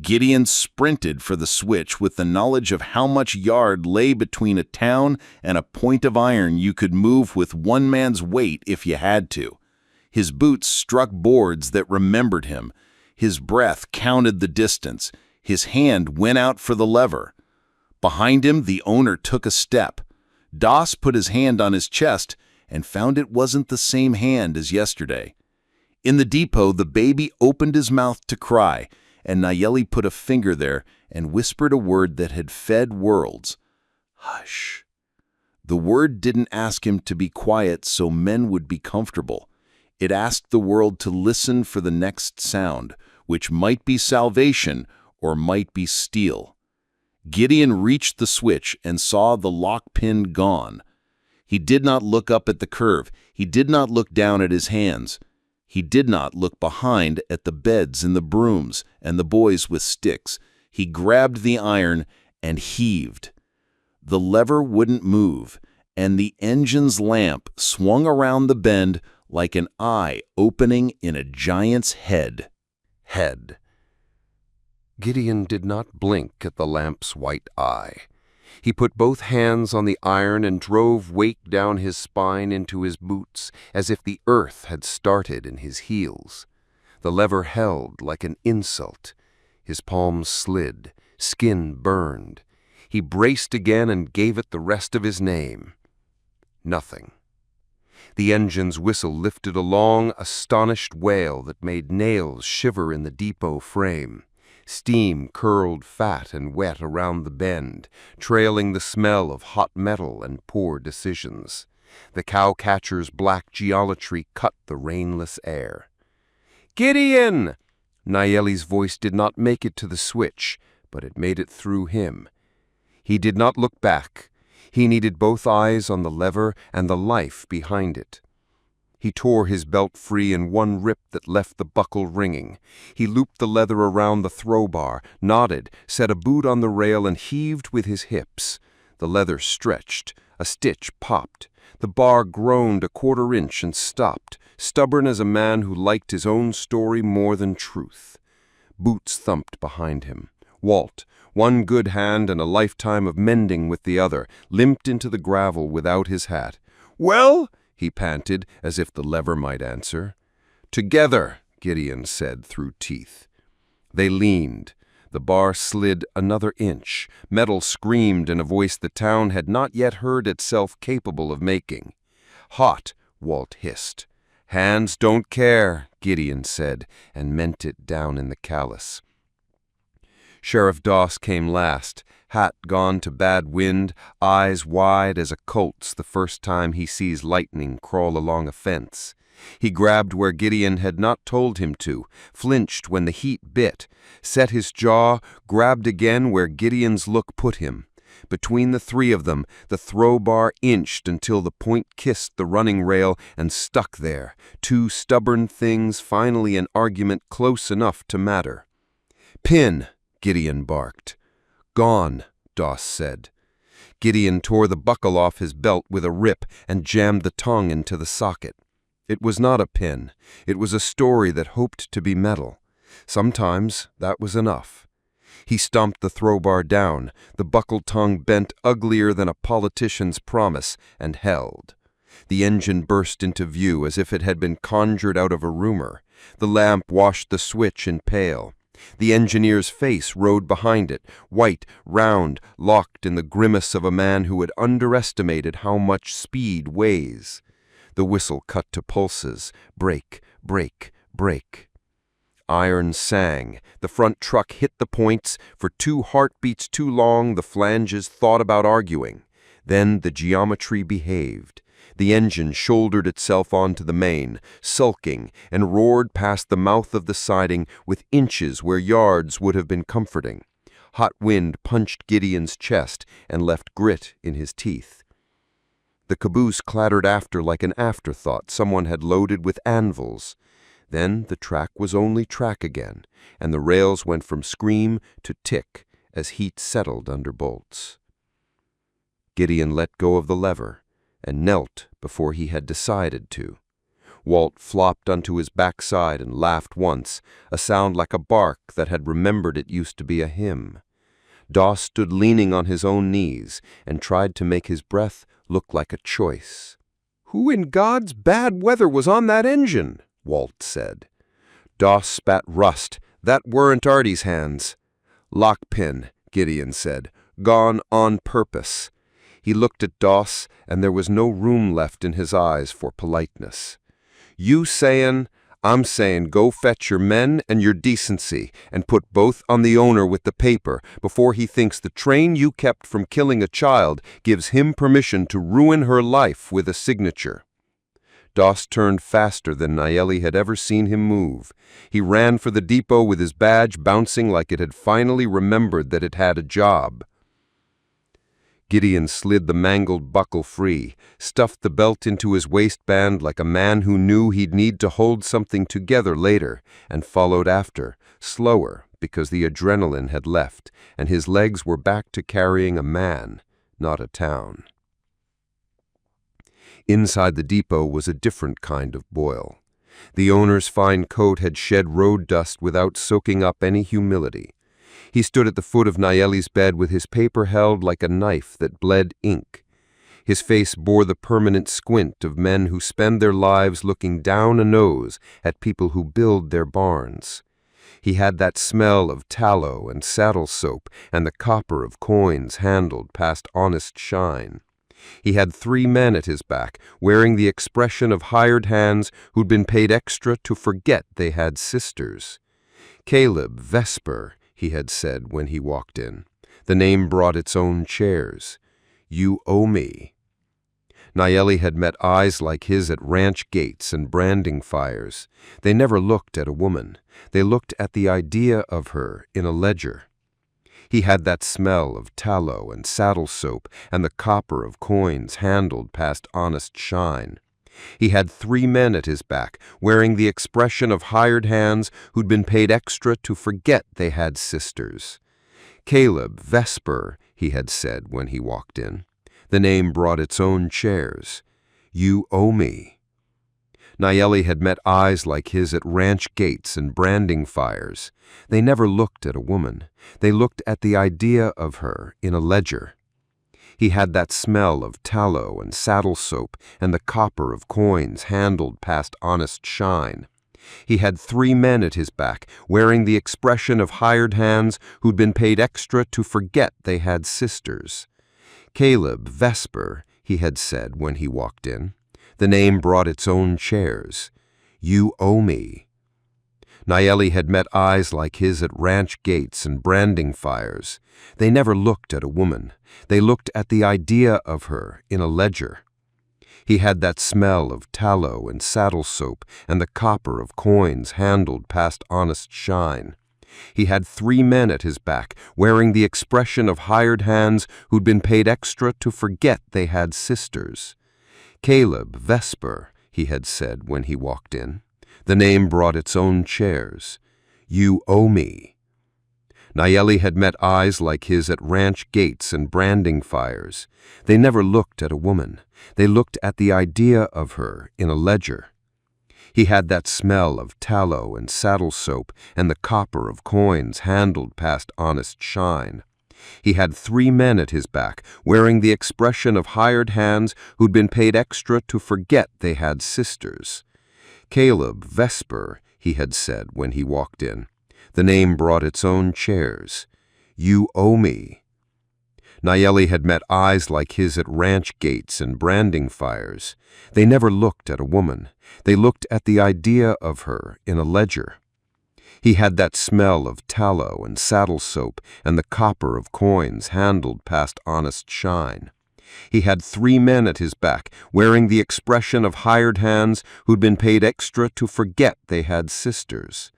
S3: Gideon sprinted for the switch with the knowledge of how much yard lay between a town and a point of iron you could move with one man's weight if you had to. His boots struck boards that remembered him. His breath counted the distance. His hand went out for the lever. Behind him, the owner took a step. Doss put his hand on his chest and found it wasn't the same hand as yesterday. In the depot, the baby opened his mouth to cry, and Nayeli put a finger there and whispered a word that had fed worlds. Hush. The word didn't ask him to be quiet so men would be comfortable. It asked the world to listen for the next sound, which might be salvation or might be steel. Gideon reached the switch and saw the lock pin gone. He did not look up at the curve. He did not look down at his hands. He did not look behind at the beds and the brooms and the boys with sticks. He grabbed the iron and heaved. The lever wouldn't move, and the engine's lamp swung around the bend like an eye opening in a giant's head.
S7: Gideon did not blink at the lamp's white eye. He put both hands on the iron and drove weight down his spine into his boots, as if the earth had started in his heels. The lever held like an insult. His palms slid, skin burned. He braced again and gave it the rest of his name. Nothing. The engine's whistle lifted a long, astonished wail that made nails shiver in the depot frame. Steam curled fat and wet around the bend, trailing the smell of hot metal and poor decisions. The cowcatcher's black geometry cut the rainless air. "Gideon!" Nayeli's voice did not make it to the switch, but it made it through him. He did not look back. He needed both eyes on the lever and the life behind it. He tore his belt free in one rip that left the buckle ringing. He looped the leather around the throw bar, nodded, set a boot on the rail, and heaved with his hips. The leather stretched. A stitch popped. The bar groaned a quarter inch and stopped, stubborn as a man who liked his own story more than truth. Boots thumped behind him. Walt, one good hand and a lifetime of mending with the other, limped into the gravel without his hat. "Well?" he panted, as if the lever might answer. "Together," Gideon said through teeth. They leaned. The bar slid another inch. Metal screamed in a voice the town had not yet heard itself capable of making. "Hot," Walt hissed. "Hands don't care," Gideon said, and meant it down in the callus. Sheriff Doss came last, hat gone to bad wind, eyes wide as a colt's the first time he sees lightning crawl along a fence. He grabbed where Gideon had not told him to, flinched when the heat bit, set his jaw, grabbed again where Gideon's look put him. Between the three of them, the throw bar inched until the point kissed the running rail and stuck there, two stubborn things finally an argument close enough to matter. "Pin," Gideon barked. "Gone," Doss said. Gideon tore the buckle off his belt with a rip and jammed the tongue into the socket. It was not a pin. It was a story that hoped to be metal. Sometimes that was enough. He stomped the throw-bar down, the buckled tongue bent uglier than a politician's promise, and held. The engine burst into view as if it had been conjured out of a rumor. The lamp washed the switch in pale. The engineer's face rode behind it, white, round, locked in the grimace of a man who had underestimated how much speed weighs. The whistle cut to pulses. Brake, brake, brake. Iron sang. The front truck hit the points. For 2 heartbeats too long, the flanges thought about arguing. Then the geometry behaved. The engine shouldered itself onto the main, sulking, and roared past the mouth of the siding with inches where yards would have been comforting. Hot wind punched Gideon's chest and left grit in his teeth. The caboose clattered after like an afterthought someone had loaded with anvils. Then the track was only track again, and the rails went from scream to tick as heat settled under bolts. Gideon let go of the lever and knelt before he had decided to. Walt flopped onto his backside and laughed once, a sound like a bark that had remembered it used to be a hymn. Doss stood leaning on his own knees and tried to make his breath look like a choice. "Who in God's bad weather was on that engine?" Walt said. Doss spat rust. "That weren't Artie's hands." "Lockpin," Gideon said. "Gone on purpose." He looked at Doss, and there was no room left in his eyes for politeness. "You sayin', I'm sayin' go fetch your men and your decency, and put both on the owner with the paper before he thinks the train you kept from killing a child gives him permission to ruin her life with a signature." Doss turned faster than Nayeli had ever seen him move. He ran for the depot with his badge bouncing like it had finally remembered that it had a job. Gideon slid the mangled buckle free, stuffed the belt into his waistband like a man who knew he'd need to hold something together later, and followed after, slower because the adrenaline had left, and his legs were back to carrying a man, not a town. Inside the depot was a different kind of boil. The owner's fine coat had shed road dust without soaking up any humility. He stood at the foot of Nayeli's bed with his paper held like a knife that bled ink. His face bore the permanent squint of men who spend their lives looking down a nose at people who build their barns. He had that smell of tallow and saddle soap and the copper of coins handled past honest shine. He had 3 men at his back, wearing the expression of hired hands who'd been paid extra to forget they had sisters. "Caleb, Vesper," he had said when he walked in. The name brought its own chairs. "You owe me." Nayeli had met eyes like his at ranch gates and branding fires. They never looked at a woman. They looked at the idea of her in a ledger. He had that smell of tallow and saddle soap and the copper of coins handled past honest shine. He had 3 men at his back, wearing the expression of hired hands who'd been paid extra to forget they had sisters. "Caleb, Vesper," he had said when he walked in. The name brought its own chairs. "You owe me." Nayeli had met eyes like his at ranch gates and branding fires. They never looked at a woman. They looked at the idea of her in a ledger. He had that smell of tallow and saddle soap and the copper of coins handled past honest shine. He had 3 men at his back, wearing the expression of hired hands who'd been paid extra to forget they had sisters. "Caleb, Vesper," he had said when he walked in. The name brought its own chairs. "You owe me." Nayeli had met eyes like his at ranch gates and branding fires. They never looked at a woman. They looked at the idea of her in a ledger. He had that smell of tallow and saddle soap and the copper of coins handled past honest shine. He had 3 men at his back, wearing the expression of hired hands who'd been paid extra to forget they had sisters. Caleb, Vesper, he had said when he walked in. The name brought its own chairs. You owe me. Nayeli had met eyes like his at ranch gates and branding fires. They never looked at a woman. They looked at the idea of her in a ledger. He had that smell of tallow and saddle soap and the copper of coins handled past honest shine. He had 3 men at his back, wearing the expression of hired hands who'd been paid extra to forget they had sisters. Caleb, Vesper, he had said when he walked in. The name brought its own chairs. You owe me. Nayeli had met eyes like his at ranch gates and branding fires. They never looked at a woman. They looked at the idea of her in a ledger. He had that smell of tallow and saddle soap and the copper of coins handled past honest shine. He had 3 men at his back, wearing the expression of hired hands who'd been paid extra to forget they had sisters.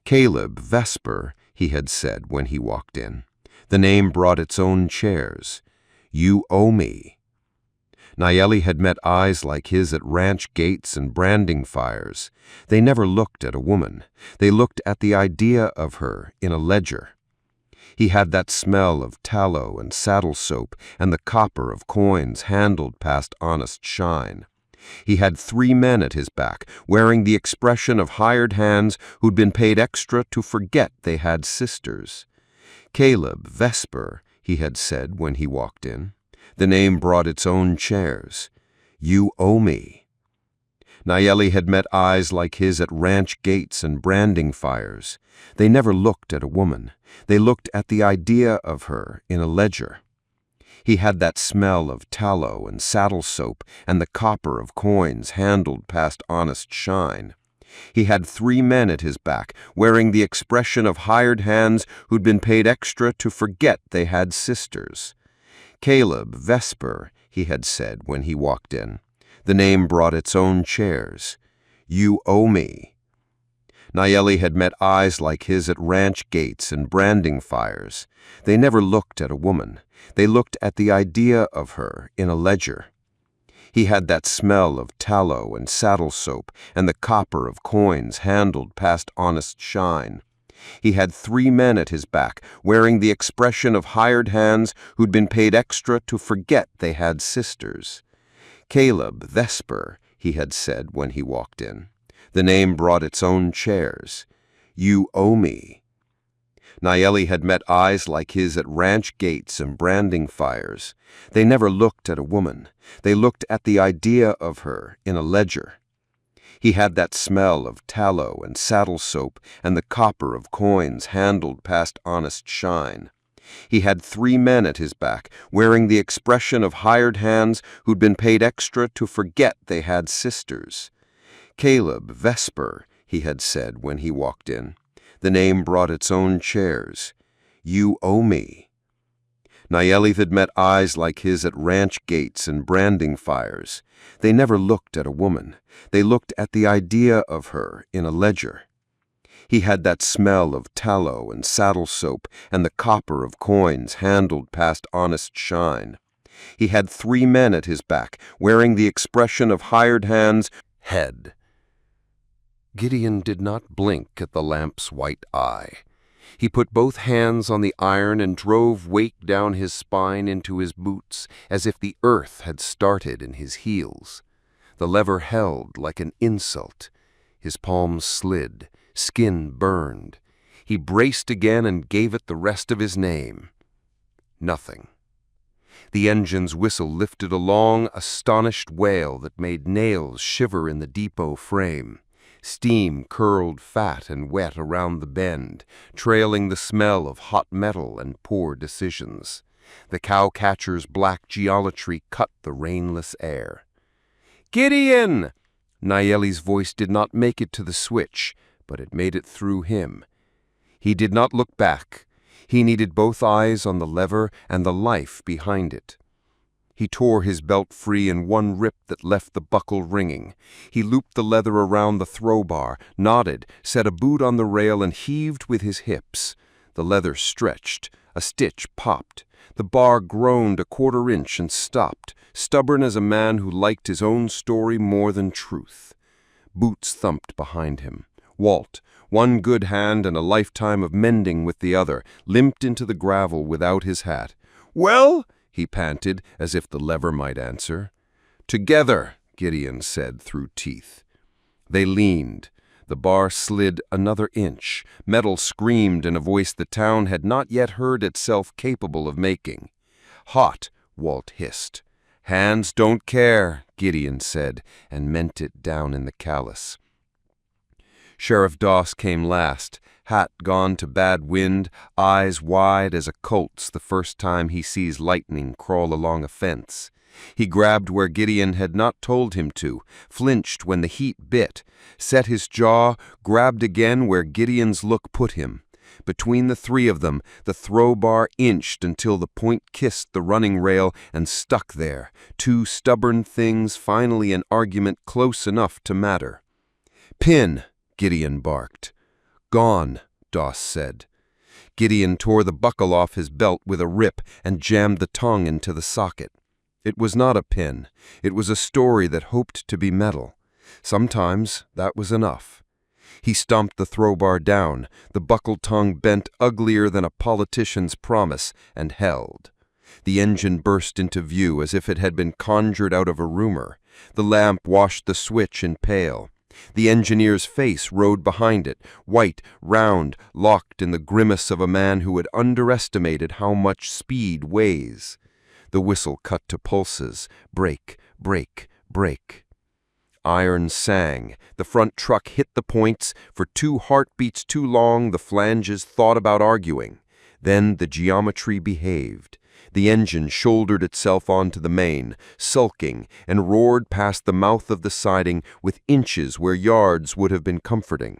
S7: Caleb, Vesper, he had said when he walked in. The name brought its own chairs. You owe me. Nayeli had met eyes like his at ranch gates and branding fires. They never looked at a woman. They looked at the idea of her in a ledger. He had that smell of tallow and saddle soap and the copper of coins handled past honest shine. He had 3 men at his back, wearing the expression of hired hands who'd been paid extra to forget they had sisters. Caleb, Vesper, he had said when he walked in. The name brought its own chairs. You owe me. Nayeli had met eyes like his at ranch gates and branding fires. They never looked at a woman. They looked at the idea of her in a ledger. He had that smell of tallow and saddle soap and the copper of coins handled past honest shine. He had 3 men at his back, wearing the expression of hired hands who'd been paid extra to forget they had sisters. Caleb, Vesper, he had said when he walked in. The name brought its own chairs. You owe me. Nayeli had met eyes like his at ranch gates and branding fires. They never looked at a woman. They looked at the idea of her in a ledger. He had that smell of tallow and saddle soap and the copper of coins handled past honest shine. He had 3 men at his back, wearing the expression of hired hands who'd been paid extra to forget they had sisters. Caleb, Vesper, he had said when he walked in. The name brought its own chairs. You owe me. Nayeli had met eyes like his at ranch gates and branding fires. They never looked at a woman. They looked at the idea of her in a ledger. He had that smell of tallow and saddle soap and the copper of coins handled past honest shine. He had 3 men at his back, wearing the expression of hired hands who'd been paid extra to forget they had sisters. Caleb, Vesper, he had said when he walked in. The name brought its own chairs. You owe me. Nayeli had met eyes like his at ranch gates and branding fires. They never looked at a woman. They looked at the idea of her in a ledger. He had that smell of tallow and saddle soap and the copper of coins handled past honest shine. He had 3 men at his back, wearing the expression of hired hands. Head. Gideon did not blink at the lamp's white eye. He put both hands on the iron and drove weight down his spine into his boots, as if the earth had started in his heels. The lever held like an insult. His palms slid, skin burned. He braced again and gave it the rest of his name. Nothing. The engine's whistle lifted a long, astonished wail that made nails shiver in the depot frame. Steam curled fat and wet around the bend, trailing the smell of hot metal and poor decisions. The cowcatcher's black geometry cut the rainless air. "Gideon!" Nayeli's voice did not make it to the switch, but it made it through him. He did not look back. He needed both eyes on the lever and the life behind it. He tore his belt free in one rip that left the buckle ringing. He looped the leather around the throw bar, nodded, set a boot on the rail, and heaved with his hips. The leather stretched. A stitch popped. The bar groaned a quarter inch and stopped, stubborn as a man who liked his own story more than truth. Boots thumped behind him. Walt, one good hand and a lifetime of mending with the other, limped into the gravel without his hat. "Well?" he panted, as if the lever might answer. "Together," Gideon said through teeth. They leaned. The bar slid another inch. Metal screamed in a voice the town had not yet heard itself capable of making. "Hot," Walt hissed. "Hands don't care," Gideon said, and meant it down in the callus. Sheriff Doss came last, hat gone to bad wind, eyes wide as a colt's the first time he sees lightning crawl along a fence. He grabbed where Gideon had not told him to, flinched when the heat bit, set his jaw, grabbed again where Gideon's look put him. Between the three of them, the throw bar inched until the point kissed the running rail and stuck there, two stubborn things finally an argument close enough to matter. "Pin," Gideon barked. "Gone," Doss said. Gideon tore the buckle off his belt with a rip and jammed the tongue into the socket. It was not a pin. It was a story that hoped to be metal. Sometimes that was enough. He stomped the throw bar down, the buckle tongue bent uglier than a politician's promise, and held. The engine burst into view as if it had been conjured out of a rumor. The lamp washed the switch in pale. The engineer's face rode behind it, white, round, locked in the grimace of a man who had underestimated how much speed weighs. The whistle cut to pulses. Brake, brake, brake. Iron sang. The front truck hit the points. For 2 heartbeats too long, the flanges thought about arguing. Then the geometry behaved. The engine shouldered itself onto the main, sulking, and roared past the mouth of the siding with inches where yards would have been comforting.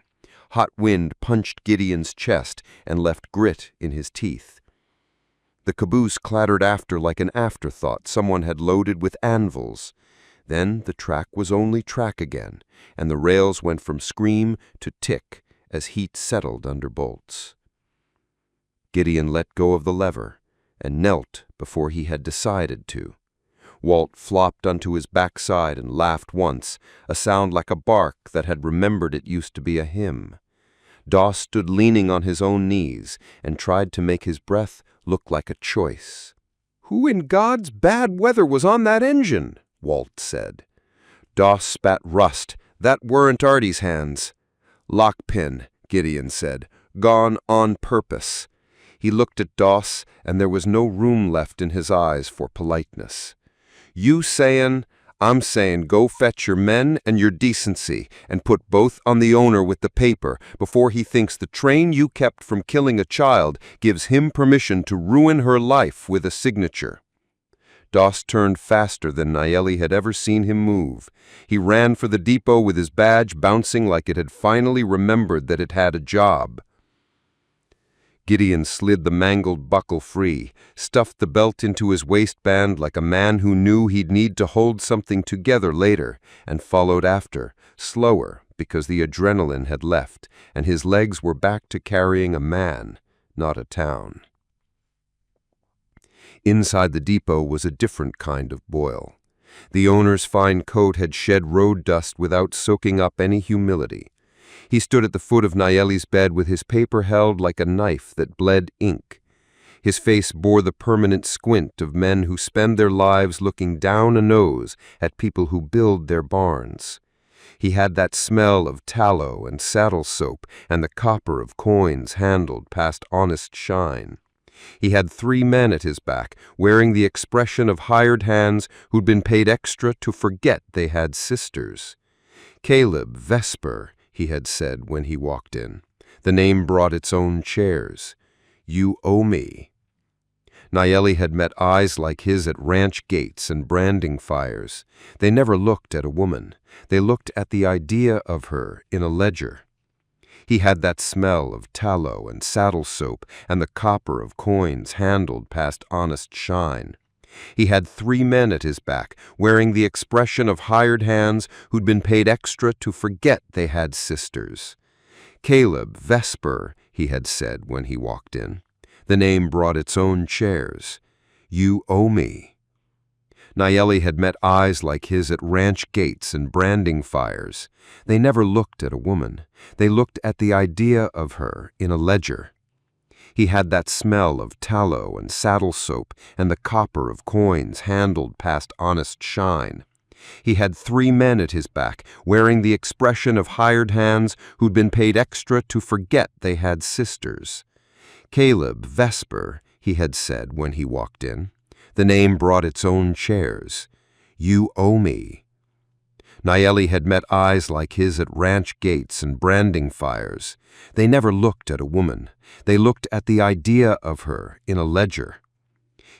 S7: Hot wind punched Gideon's chest and left grit in his teeth. The caboose clattered after like an afterthought someone had loaded with anvils. Then the track was only track again, and the rails went from scream to tick as heat settled under bolts. Gideon let go of the lever and knelt before he had decided to. Walt flopped onto his backside and laughed once, a sound like a bark that had remembered it used to be a hymn. Doss stood leaning on his own knees and tried to make his breath look like a choice. "Who in God's bad weather was on that engine?" Walt said. Doss spat rust. "That weren't Artie's hands." "Lockpin," Gideon said. "Gone on purpose." He looked at Doss, and there was no room left in his eyes for politeness. "You sayin', I'm sayin' go fetch your men and your decency, and put both on the owner with the paper before he thinks the train you kept from killing a child gives him permission to ruin her life with a signature." Doss turned faster than Nayeli had ever seen him move. He ran for the depot with his badge bouncing like it had finally remembered that it had a job. Gideon slid the mangled buckle free, stuffed the belt into his waistband like a man who knew he'd need to hold something together later, and followed after, slower because the adrenaline had left, and his legs were back to carrying a man, not a town. Inside the depot was a different kind of boil. The owner's fine coat had shed road dust without soaking up any humility. He stood at the foot of Nayeli's bed with his paper held like a knife that bled ink. His face bore the permanent squint of men who spend their lives looking down a nose at people who build their barns. He had that smell of tallow and saddle soap and the copper of coins handled past honest shine. He had 3 men at his back, wearing the expression of hired hands who'd been paid extra to forget they had sisters. Caleb, Vesper, he had said when he walked in. The name brought its own chairs. "You owe me." Nayeli had met eyes like his at ranch gates and branding fires. They never looked at a woman. They looked at the idea of her in a ledger. He had that smell of tallow and saddle soap and the copper of coins handled past honest shine. He had 3 men at his back, wearing the expression of hired hands who'd been paid extra to forget they had sisters. Caleb, Vesper, he had said when he walked in. The name brought its own chairs. You owe me. Nayeli had met eyes like his at ranch gates and branding fires. They never looked at a woman. They looked at the idea of her in a ledger. He had that smell of tallow and saddle soap and the copper of coins handled past honest shine. He had 3 men at his back, wearing the expression of hired hands who'd been paid extra to forget they had sisters. Caleb, Vesper, he had said when he walked in. The name brought its own chairs. You owe me. Nayeli had met eyes like his at ranch gates and branding fires. They never looked at a woman. They looked at the idea of her in a ledger.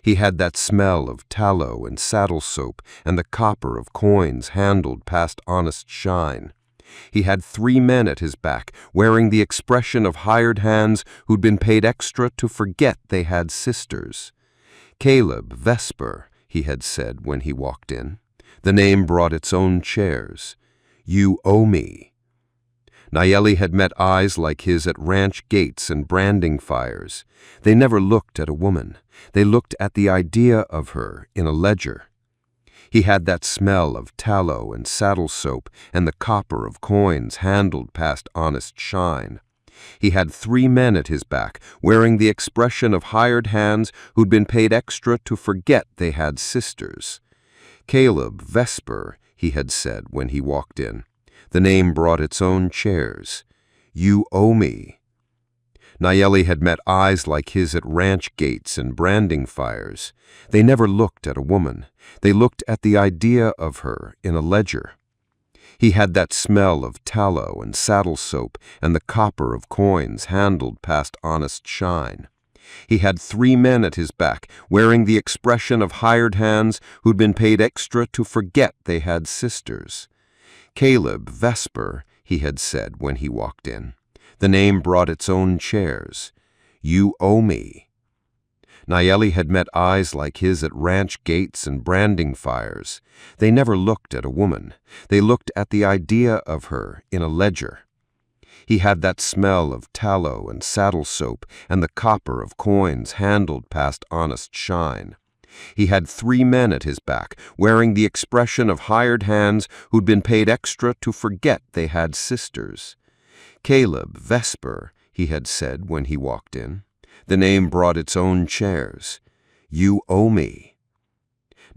S7: He had that smell of tallow and saddle soap and the copper of coins handled past honest shine. He had 3 men at his back, wearing the expression of hired hands who'd been paid extra to forget they had sisters. Caleb, Vesper, he had said when he walked in. The name brought its own chairs. You owe me. Nayeli had met eyes like his at ranch gates and branding fires. They never looked at a woman. They looked at the idea of her in a ledger. He had that smell of tallow and saddle soap and the copper of coins handled past honest shine. He had 3 men at his back, wearing the expression of hired hands who'd been paid extra to forget they had sisters. Caleb, Vesper, he had said when he walked in. The name brought its own chairs. You owe me. Nayeli had met eyes like his at ranch gates and branding fires. They never looked at a woman. They looked at the idea of her in a ledger. He had that smell of tallow and saddle soap and the copper of coins handled past honest shine. He had 3 men at his back, wearing the expression of hired hands who'd been paid extra to forget they had sisters. Caleb, Vesper, he had said when he walked in. The name brought its own chairs. You owe me. Nayeli had met eyes like his at ranch gates and branding fires. They never looked at a woman. They looked at the idea of her in a ledger. He had that smell of tallow and saddle soap and the copper of coins handled past honest shine. He had 3 men at his back, wearing the expression of hired hands who'd been paid extra to forget they had sisters. Caleb, Vesper, he had said when he walked in. The name brought its own chairs. You owe me.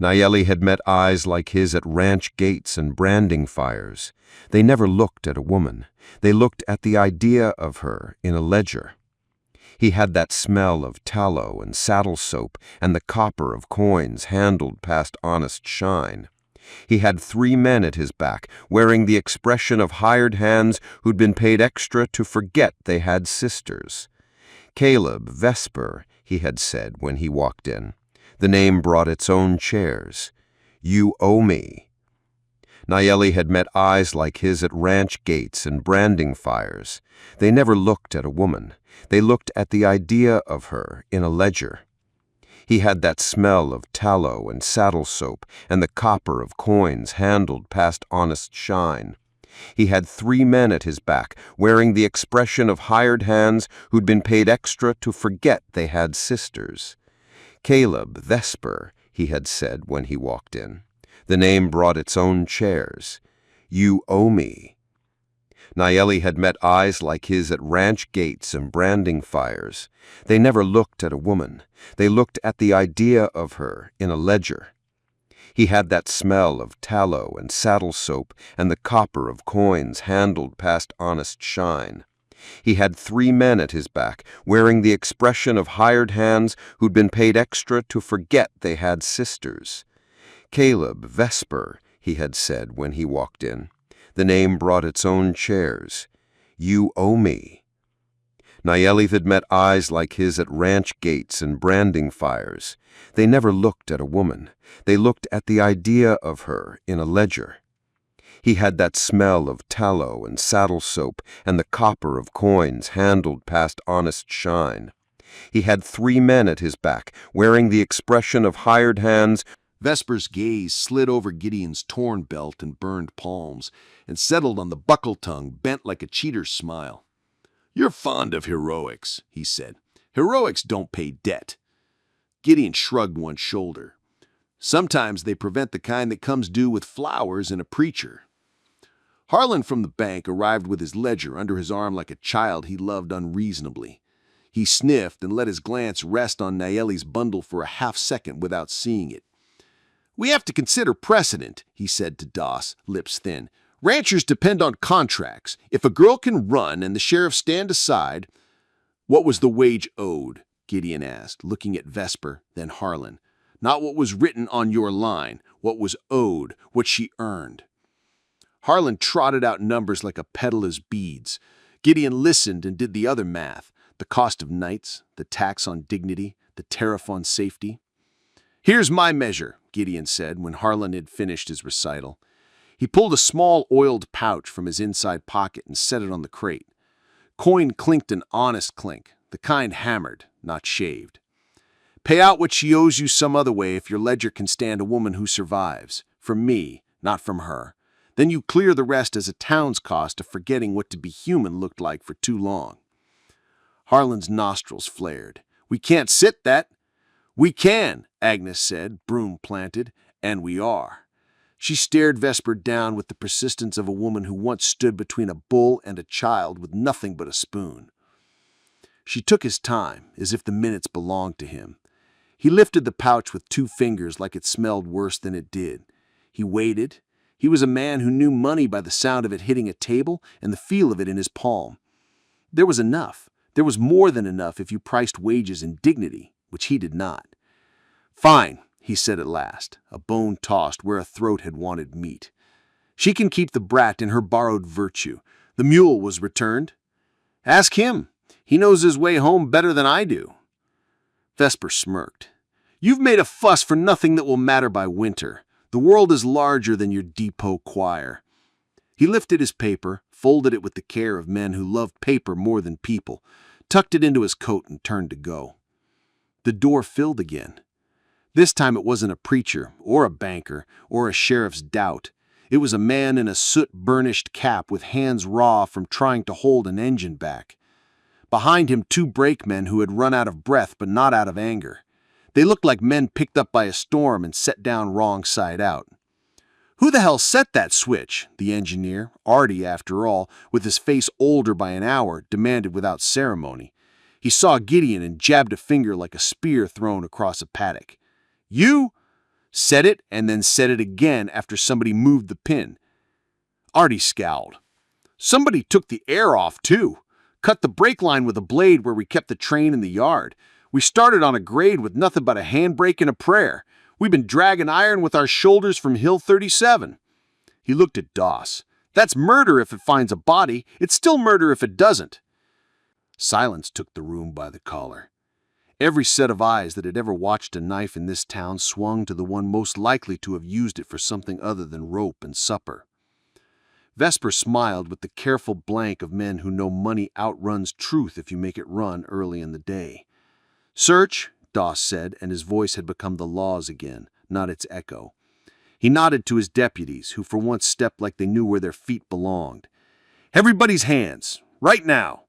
S7: Nayeli had met eyes like his at ranch gates and branding fires. They never looked at a woman. They looked at the idea of her in a ledger. He had that smell of tallow and saddle soap and the copper of coins handled past honest shine. He had 3 men at his back, wearing the expression of hired hands who'd been paid extra to forget they had sisters. Caleb, Vesper, he had said when he walked in. The name brought its own chairs. You owe me. Nayeli had met eyes like his at ranch gates and branding fires. They never looked at a woman. They looked at the idea of her in a ledger. He had that smell of tallow and saddle soap and the copper of coins handled past honest shine. He had 3 men at his back, wearing the expression of hired hands who'd been paid extra to forget they had sisters. Caleb, Vesper, he had said when he walked in. The name brought its own chairs. You owe me. Nayeli had met eyes like his at ranch gates and branding fires. They never looked at a woman. They looked at the idea of her in a ledger. He had that smell of tallow and saddle soap and the copper of coins handled past honest shine. He had 3 men at his back, wearing the expression of hired hands who'd been paid extra to forget they had sisters. Caleb, Vesper, he had said when he walked in. The name brought its own chairs. You owe me. Nayeli had met eyes like his at ranch gates and branding fires. They never looked at a woman. They looked at the idea of her in a ledger. He had that smell of tallow and saddle soap and the copper of coins handled past honest shine. He had 3 men at his back, wearing the expression of hired hands.
S3: Vesper's gaze slid over Gideon's torn belt and burned palms, and settled on the buckle tongue bent like a cheater's smile. "You're fond of heroics," he said. "Heroics don't pay debt." Gideon shrugged one shoulder. "Sometimes they prevent the kind that comes due with flowers and a preacher." Harlan from the bank arrived with his ledger under his arm like a child he loved unreasonably. He sniffed and let his glance rest on Nayeli's bundle for a half-second without seeing it. "We have to consider precedent," he said to Doss, lips thin. "Ranchers depend on contracts. If a girl can run and the sheriff stand aside—" "What was the wage owed?" Gideon asked, looking at Vesper, then Harlan. "Not what was written on your line, what was owed, what she earned." Harlan trotted out numbers like a peddler's beads. Gideon listened and did the other math, the cost of nights, the tax on dignity, the tariff on safety. "Here's my measure," Gideon said when Harlan had finished his recital. He pulled a small oiled pouch from his inside pocket and set it on the crate. Coin clinked an honest clink, the kind hammered, not shaved. "Pay out what she owes you some other way if your ledger can stand a woman who survives. From me, not from her. Then you clear the rest as a town's cost of forgetting what to be human looked like for too long." Harlan's nostrils flared. "We can't sit that." "We can," Agnes said, broom planted, "and we are." She stared Vesper down with the persistence of a woman who once stood between a bull and a child with nothing but a spoon. She took his time, as if the minutes belonged to him. He lifted the pouch with 2 fingers like it smelled worse than it did. He waited. He was a man who knew money by the sound of it hitting a table and the feel of it in his palm. There was enough. There was more than enough if you priced wages in dignity, which he did not. "Fine," he said at last, a bone tossed where a throat had wanted meat. "She can keep the brat in her borrowed virtue. The mule was returned. Ask him. He knows his way home better than I do." Vesper smirked. "You've made a fuss for nothing that will matter by winter. The world is larger than your depot choir." He lifted his paper, folded it with the care of men who loved paper more than people, tucked it into his coat and turned to go. The door filled again. This time it wasn't a preacher, or a banker, or a sheriff's doubt. It was a man in a soot-burnished cap with hands raw from trying to hold an engine back. Behind him 2 brakemen who had run out of breath but not out of anger. They looked like men picked up by a storm and set down wrong side out. "Who the hell set that switch?" the engineer, Artie after all, with his face older by an hour, demanded without ceremony. He saw Gideon and jabbed a finger like a spear thrown across a paddock. "You?" "Set it and then set it again after somebody moved the pin." Artie scowled. "Somebody took the air off, too. Cut the brake line with a blade where we kept the train in the yard. We started on a grade with nothing but a handbrake and a prayer. We've been dragging iron with our shoulders from Hill 37. He looked at Doss. "That's murder if it finds a body. It's still murder if it doesn't." Silence took the room by the collar. Every set of eyes that had ever watched a knife in this town swung to the one most likely to have used it for something other than rope and supper. Vesper smiled with the careful blank of men who know money outruns truth if you make it run early in the day. "Search," Doss said, and his voice had become the law's again, not its echo. He nodded to his deputies, who for once stepped like they knew where their feet belonged. "Everybody's hands, right now."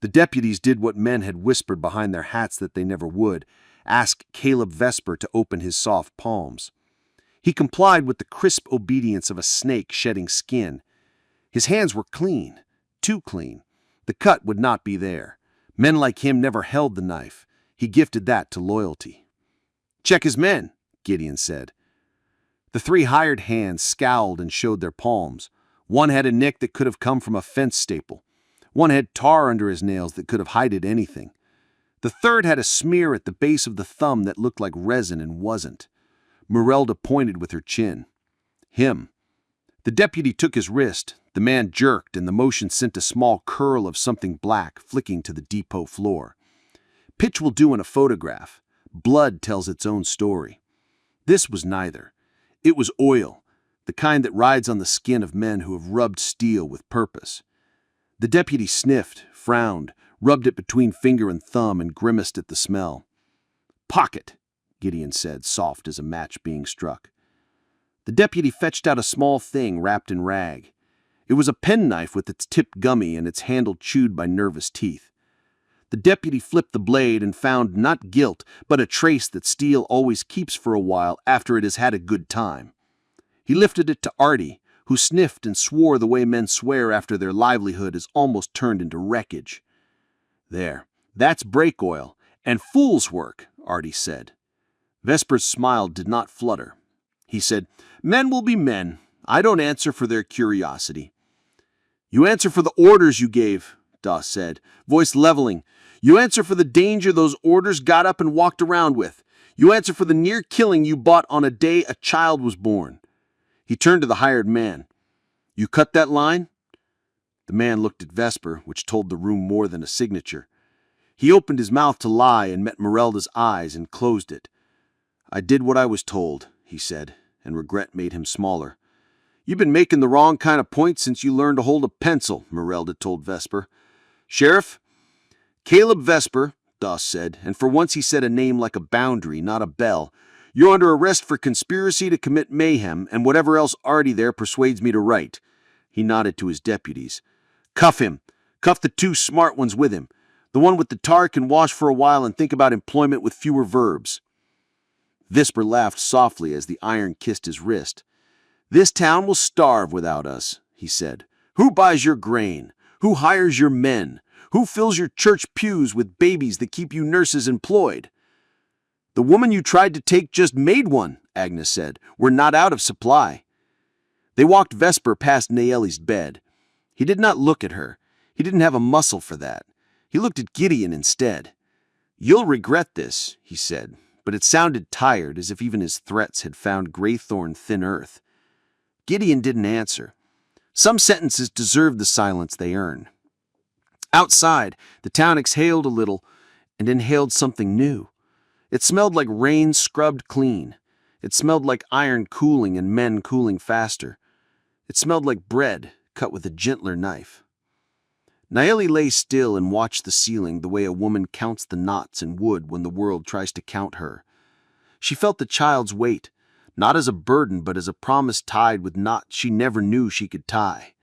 S3: The deputies did what men had whispered behind their hats that they never would, ask Caleb Vesper to open his soft palms. He complied with the crisp obedience of a snake shedding skin. His hands were clean, too clean. The cut would not be there. Men like him never held the knife. He gifted that to loyalty. "Check his men," Gideon said. The 3 hired hands scowled and showed their palms. One had a nick that could have come from a fence staple. One had tar under his nails that could have hided anything. The third had a smear at the base of the thumb that looked like resin and wasn't. Merelda pointed with her chin. "Him." The deputy took his wrist. The man jerked, and the motion sent a small curl of something black flicking to the depot floor. Pitch will do in a photograph. Blood tells its own story. This was neither. It was oil, the kind that rides on the skin of men who have rubbed steel with purpose. The deputy sniffed, frowned,
S5: rubbed it between finger and thumb, and grimaced at the smell. "Pocket," Gideon said, soft as a match being struck. The deputy fetched out a small thing wrapped in rag. It was a penknife with its tip gummy and its handle chewed by nervous teeth. The deputy flipped the blade and found not guilt, but a trace that steel always keeps for a while after it has had a good time. He lifted it to Artie, who sniffed and swore the way men swear after their livelihood is almost turned into wreckage. "There, that's brake oil, and fool's work," Artie said. Vesper's smile did not flutter. He said, "Men will be men. I don't answer for their curiosity." "You answer for the orders you gave," Doss said, voice leveling. "You answer for the danger those orders got up and walked around with. You answer for the near killing you bought on a day a child was born." He turned to the hired man. "You cut that line?" The man looked at Vesper, which told the room more than a signature. He opened his mouth to lie and met Merelda's eyes and closed it. "I did what I was told," he said, and regret made him smaller. "You've been making the wrong kind of points since you learned to hold a pencil," Merelda told Vesper. "Sheriff?" "Caleb Vesper," Doss said, and for once he said a name like a boundary, not a bell. "You're under arrest for conspiracy to commit mayhem and whatever else Artie there persuades me to write." He nodded to his deputies. "Cuff him. Cuff the two smart ones with him. The one with the tar can wash for a while and think about employment with fewer verbs." Vesper laughed softly as the iron kissed his wrist. "This town will starve without us," he said. "Who buys your grain? Who hires your men? Who fills your church pews with babies that keep you nurses employed?" "The woman you tried to take just made one," Agnes said. "We're not out of supply." They walked Vesper past Nayeli's bed. He did not look at her. He didn't have a muscle for that. He looked at Gideon instead. "You'll regret this," he said, but it sounded tired, as if even his threats had found Graythorn thin earth. Gideon didn't answer. Some sentences deserved the silence they earn. Outside, the town exhaled a little and inhaled something new. It smelled like rain scrubbed clean. It smelled like iron cooling and men cooling faster. It smelled like bread cut with a gentler knife. Nayeli lay still and watched the ceiling the way a woman counts the knots in wood when the world tries to count her. She felt the child's weight, not as a burden but as a promise tied with knots she never knew she could tie.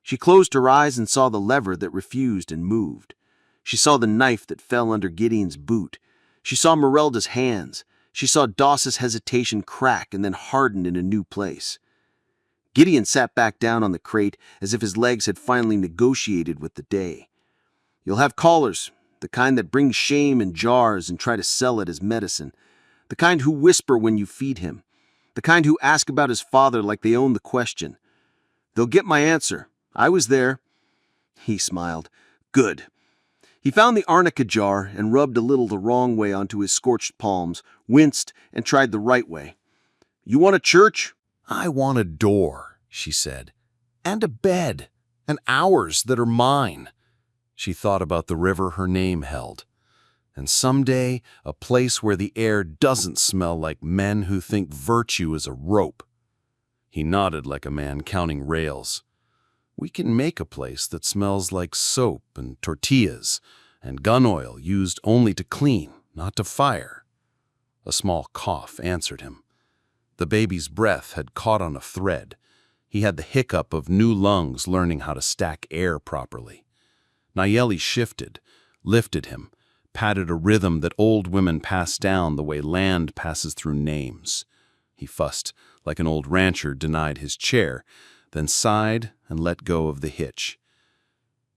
S5: She closed her eyes and saw the lever that refused and moved. She saw the knife that fell under Gideon's boot. She saw Merelda's hands. She saw Doss's hesitation crack and then harden in a new place. Gideon sat back down on the crate as if his legs had finally negotiated with the day. "You'll have callers, the kind that bring shame in jars and try to sell it as medicine, the kind who whisper when you feed him, the kind who ask about his father like they own the question. They'll get my answer. I was there." He smiled. "Good." He found the arnica jar and rubbed a little the wrong way onto his scorched palms, winced, and tried the right way. "You want a church?"
S1: "I want a door," she said, "and a bed, and hours that are mine." She thought about the river her name held. And someday, a place where the air doesn't smell like men who think virtue is a rope. He nodded like a man counting rails. "We can make a place that smells like soap and tortillas and gun oil used only to clean, not to fire." A small cough answered him. The baby's breath had caught on a thread. He had the hiccup of new lungs learning how to stack air properly. Nayeli shifted, lifted him, patted a rhythm that old women pass down the way land passes through names. He fussed like an old rancher denied his chair, then sighed and let go of the hitch.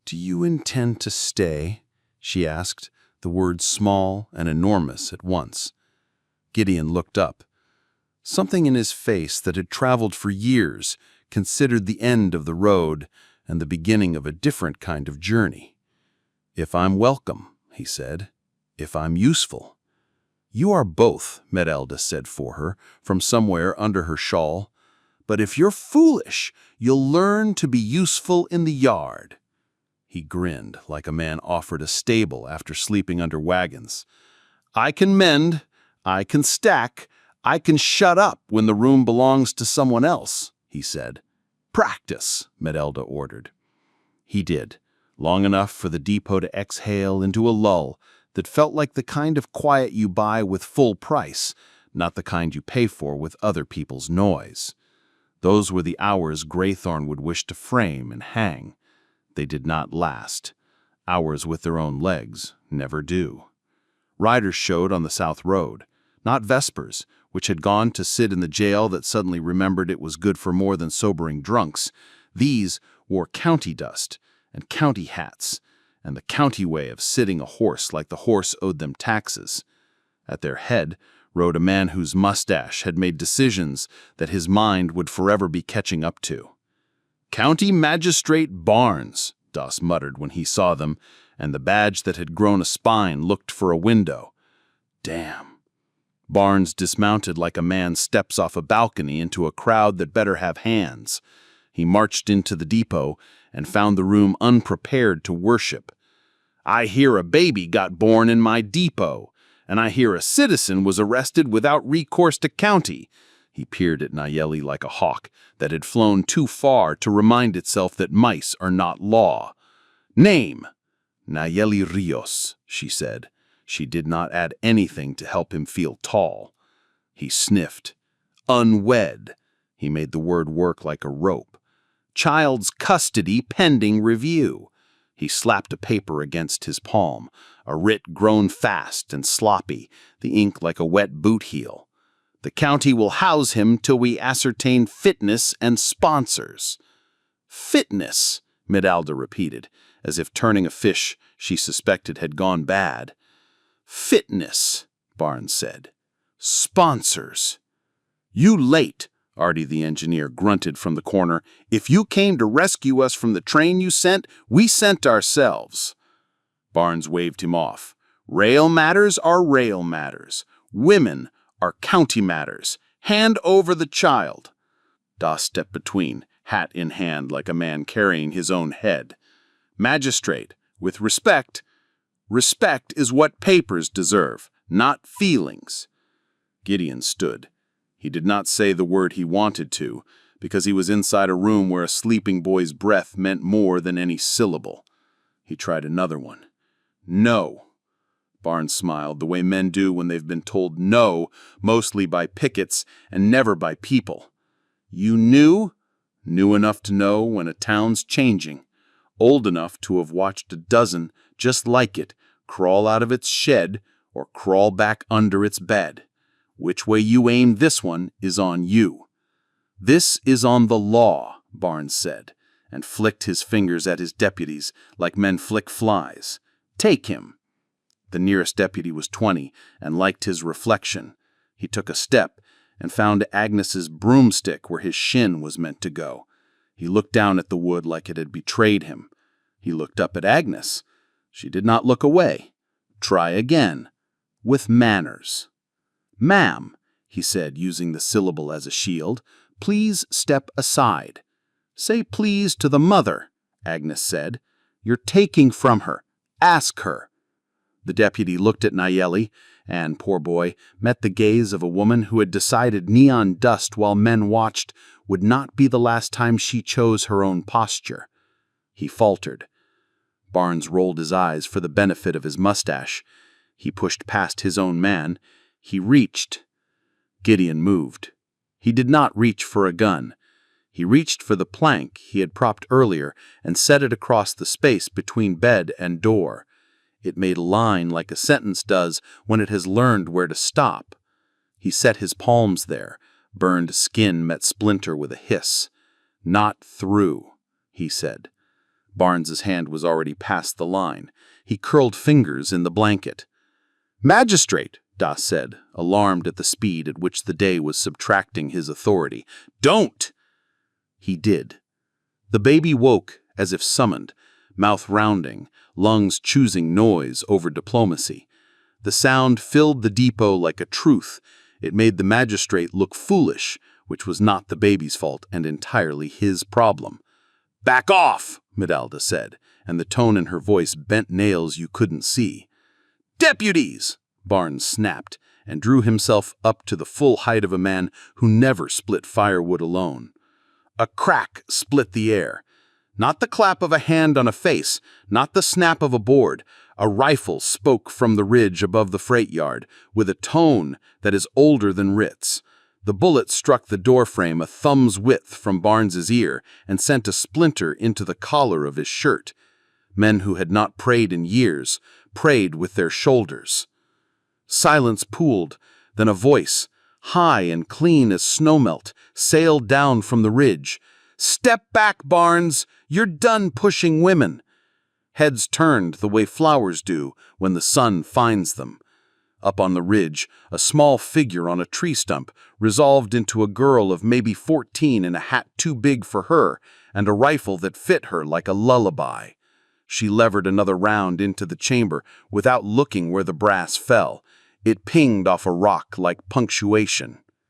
S1: "Do you intend to stay?" she asked, the words small and enormous at once. Gideon looked up. Something in his face that had traveled for years considered the end of the road and the beginning of a different kind of journey. "If I'm welcome," he said. "If I'm useful." "You are both," Merelda said for her, from somewhere under her shawl. "But if you're foolish, you'll learn to be useful in the yard." He grinned like a man offered a stable after sleeping under wagons. "I can mend, I can stack, I can shut up when the room belongs to someone else," he said. "Practice," Merelda ordered. He did,
S3: long enough for the depot to exhale into a lull that felt like the kind of quiet you buy with full price, not the kind you pay for with other people's noise. Those were the hours Graythorn would wish to frame and hang. They did not last. Hours with their own legs never do. Riders showed on the South Road, not Vespers, which had gone to sit in the jail that suddenly remembered it was good for more than sobering drunks. These wore county dust and county hats, and the county way of sitting a horse like the horse owed them taxes. At their head rode a man whose mustache had made decisions that his mind would forever be catching up to. "County Magistrate Barnes," Doss muttered when he saw them, and the badge that had grown a spine looked for a window. Damn. Barnes dismounted like a man steps off a balcony into a crowd that better have hands. He marched into the depot and found the room unprepared to worship. "I hear a baby got born in my depot, and I hear a citizen was arrested without recourse to county." He peered at Nayeli like a hawk that had flown too far to remind itself that mice are not law. "Name?" "Nayeli Rios," she said. She did not add anything to help him feel tall. He sniffed. "Unwed." He made the word work like a rope. "Child's custody pending review." He slapped a paper against his palm, a writ grown fast and sloppy, the ink like a wet boot heel. "The county will house him till we ascertain fitness and sponsors." "Fitness," Midalda repeated, as if turning a fish she suspected had gone bad. "Fitness," Barnes said. "Sponsors." "You late," Artie the engineer grunted from the corner. "If you came to rescue us from the train you sent, we sent ourselves." Barnes waved him off. "Rail matters are rail matters. Women are county matters. Hand over the child." Doss stepped between, hat in hand like a man carrying his own head. "Magistrate, with respect, respect is what papers deserve, not feelings." Gideon stood. He did not say the word he wanted to, because he was inside a room where a sleeping boy's breath meant more than any syllable. He tried another one. "No." Barnes smiled, the way men do when they've been told no, mostly by pickets and never by people. "You knew enough to know when a town's changing, old enough to have watched a dozen just like it crawl out of its shed or crawl back under its bed. Which way you aim this one is on you." "This is on the law," Barnes said, and flicked his fingers at his deputies like men flick flies. "Take him." The nearest deputy was 20 and liked his reflection. He took a step and found Agnes's broomstick where his shin was meant to go. He looked down at the wood like it had betrayed him. He looked up at Agnes. She did not look away. "Try again. With manners." "Ma'am," he said, using the syllable as a shield, "please step aside." "Say please to the mother," Agnes said. "You're taking from her. Ask her." The deputy looked at Nayeli and, poor boy, met the gaze of a woman who had decided neon dust while men watched would not be the last time she chose her own posture. He faltered. Barnes rolled his eyes for the benefit of his mustache. He pushed past his own man. He reached. Gideon moved. He did not reach for a gun. He reached for the plank he had propped earlier and set it across the space between bed and door. It made a line like a sentence does when it has learned where to stop. He set his palms there. Burned skin met splinter with a hiss. "Not through," he said. Barnes's hand was already past the line. He curled fingers in the blanket. "Magistrate," Doss said, alarmed at the speed at which the day was subtracting his authority. "Don't!" He did. The baby woke as if summoned, mouth rounding, lungs choosing noise over diplomacy. The sound filled the depot like a truth. It made the magistrate look foolish, which was not the baby's fault and entirely his problem. "Back off," Midalda said, and the tone in her voice bent nails you couldn't see. "Deputies!" Barnes snapped, and drew himself up to the full height of a man who never split firewood alone. A crack split the air. Not the clap of a hand on a face, not the snap of a board. A rifle spoke from the ridge above the freight yard, with a tone that is older than Ritz. The bullet struck the doorframe a thumb's width from Barnes's ear and sent a splinter into the collar of his shirt. Men who had not prayed in years prayed with their shoulders. Silence pooled, then a voice, high and clean as snowmelt, sailed down from the ridge. "Step back, Barnes! You're done pushing women!" Heads turned the way flowers do when the sun finds them. Up on the ridge, a small figure on a tree stump resolved into a girl of maybe 14 in a hat too big for her and a rifle that fit her like a lullaby. She levered another round into the chamber without looking where the brass fell. It pinged off a rock like punctuation.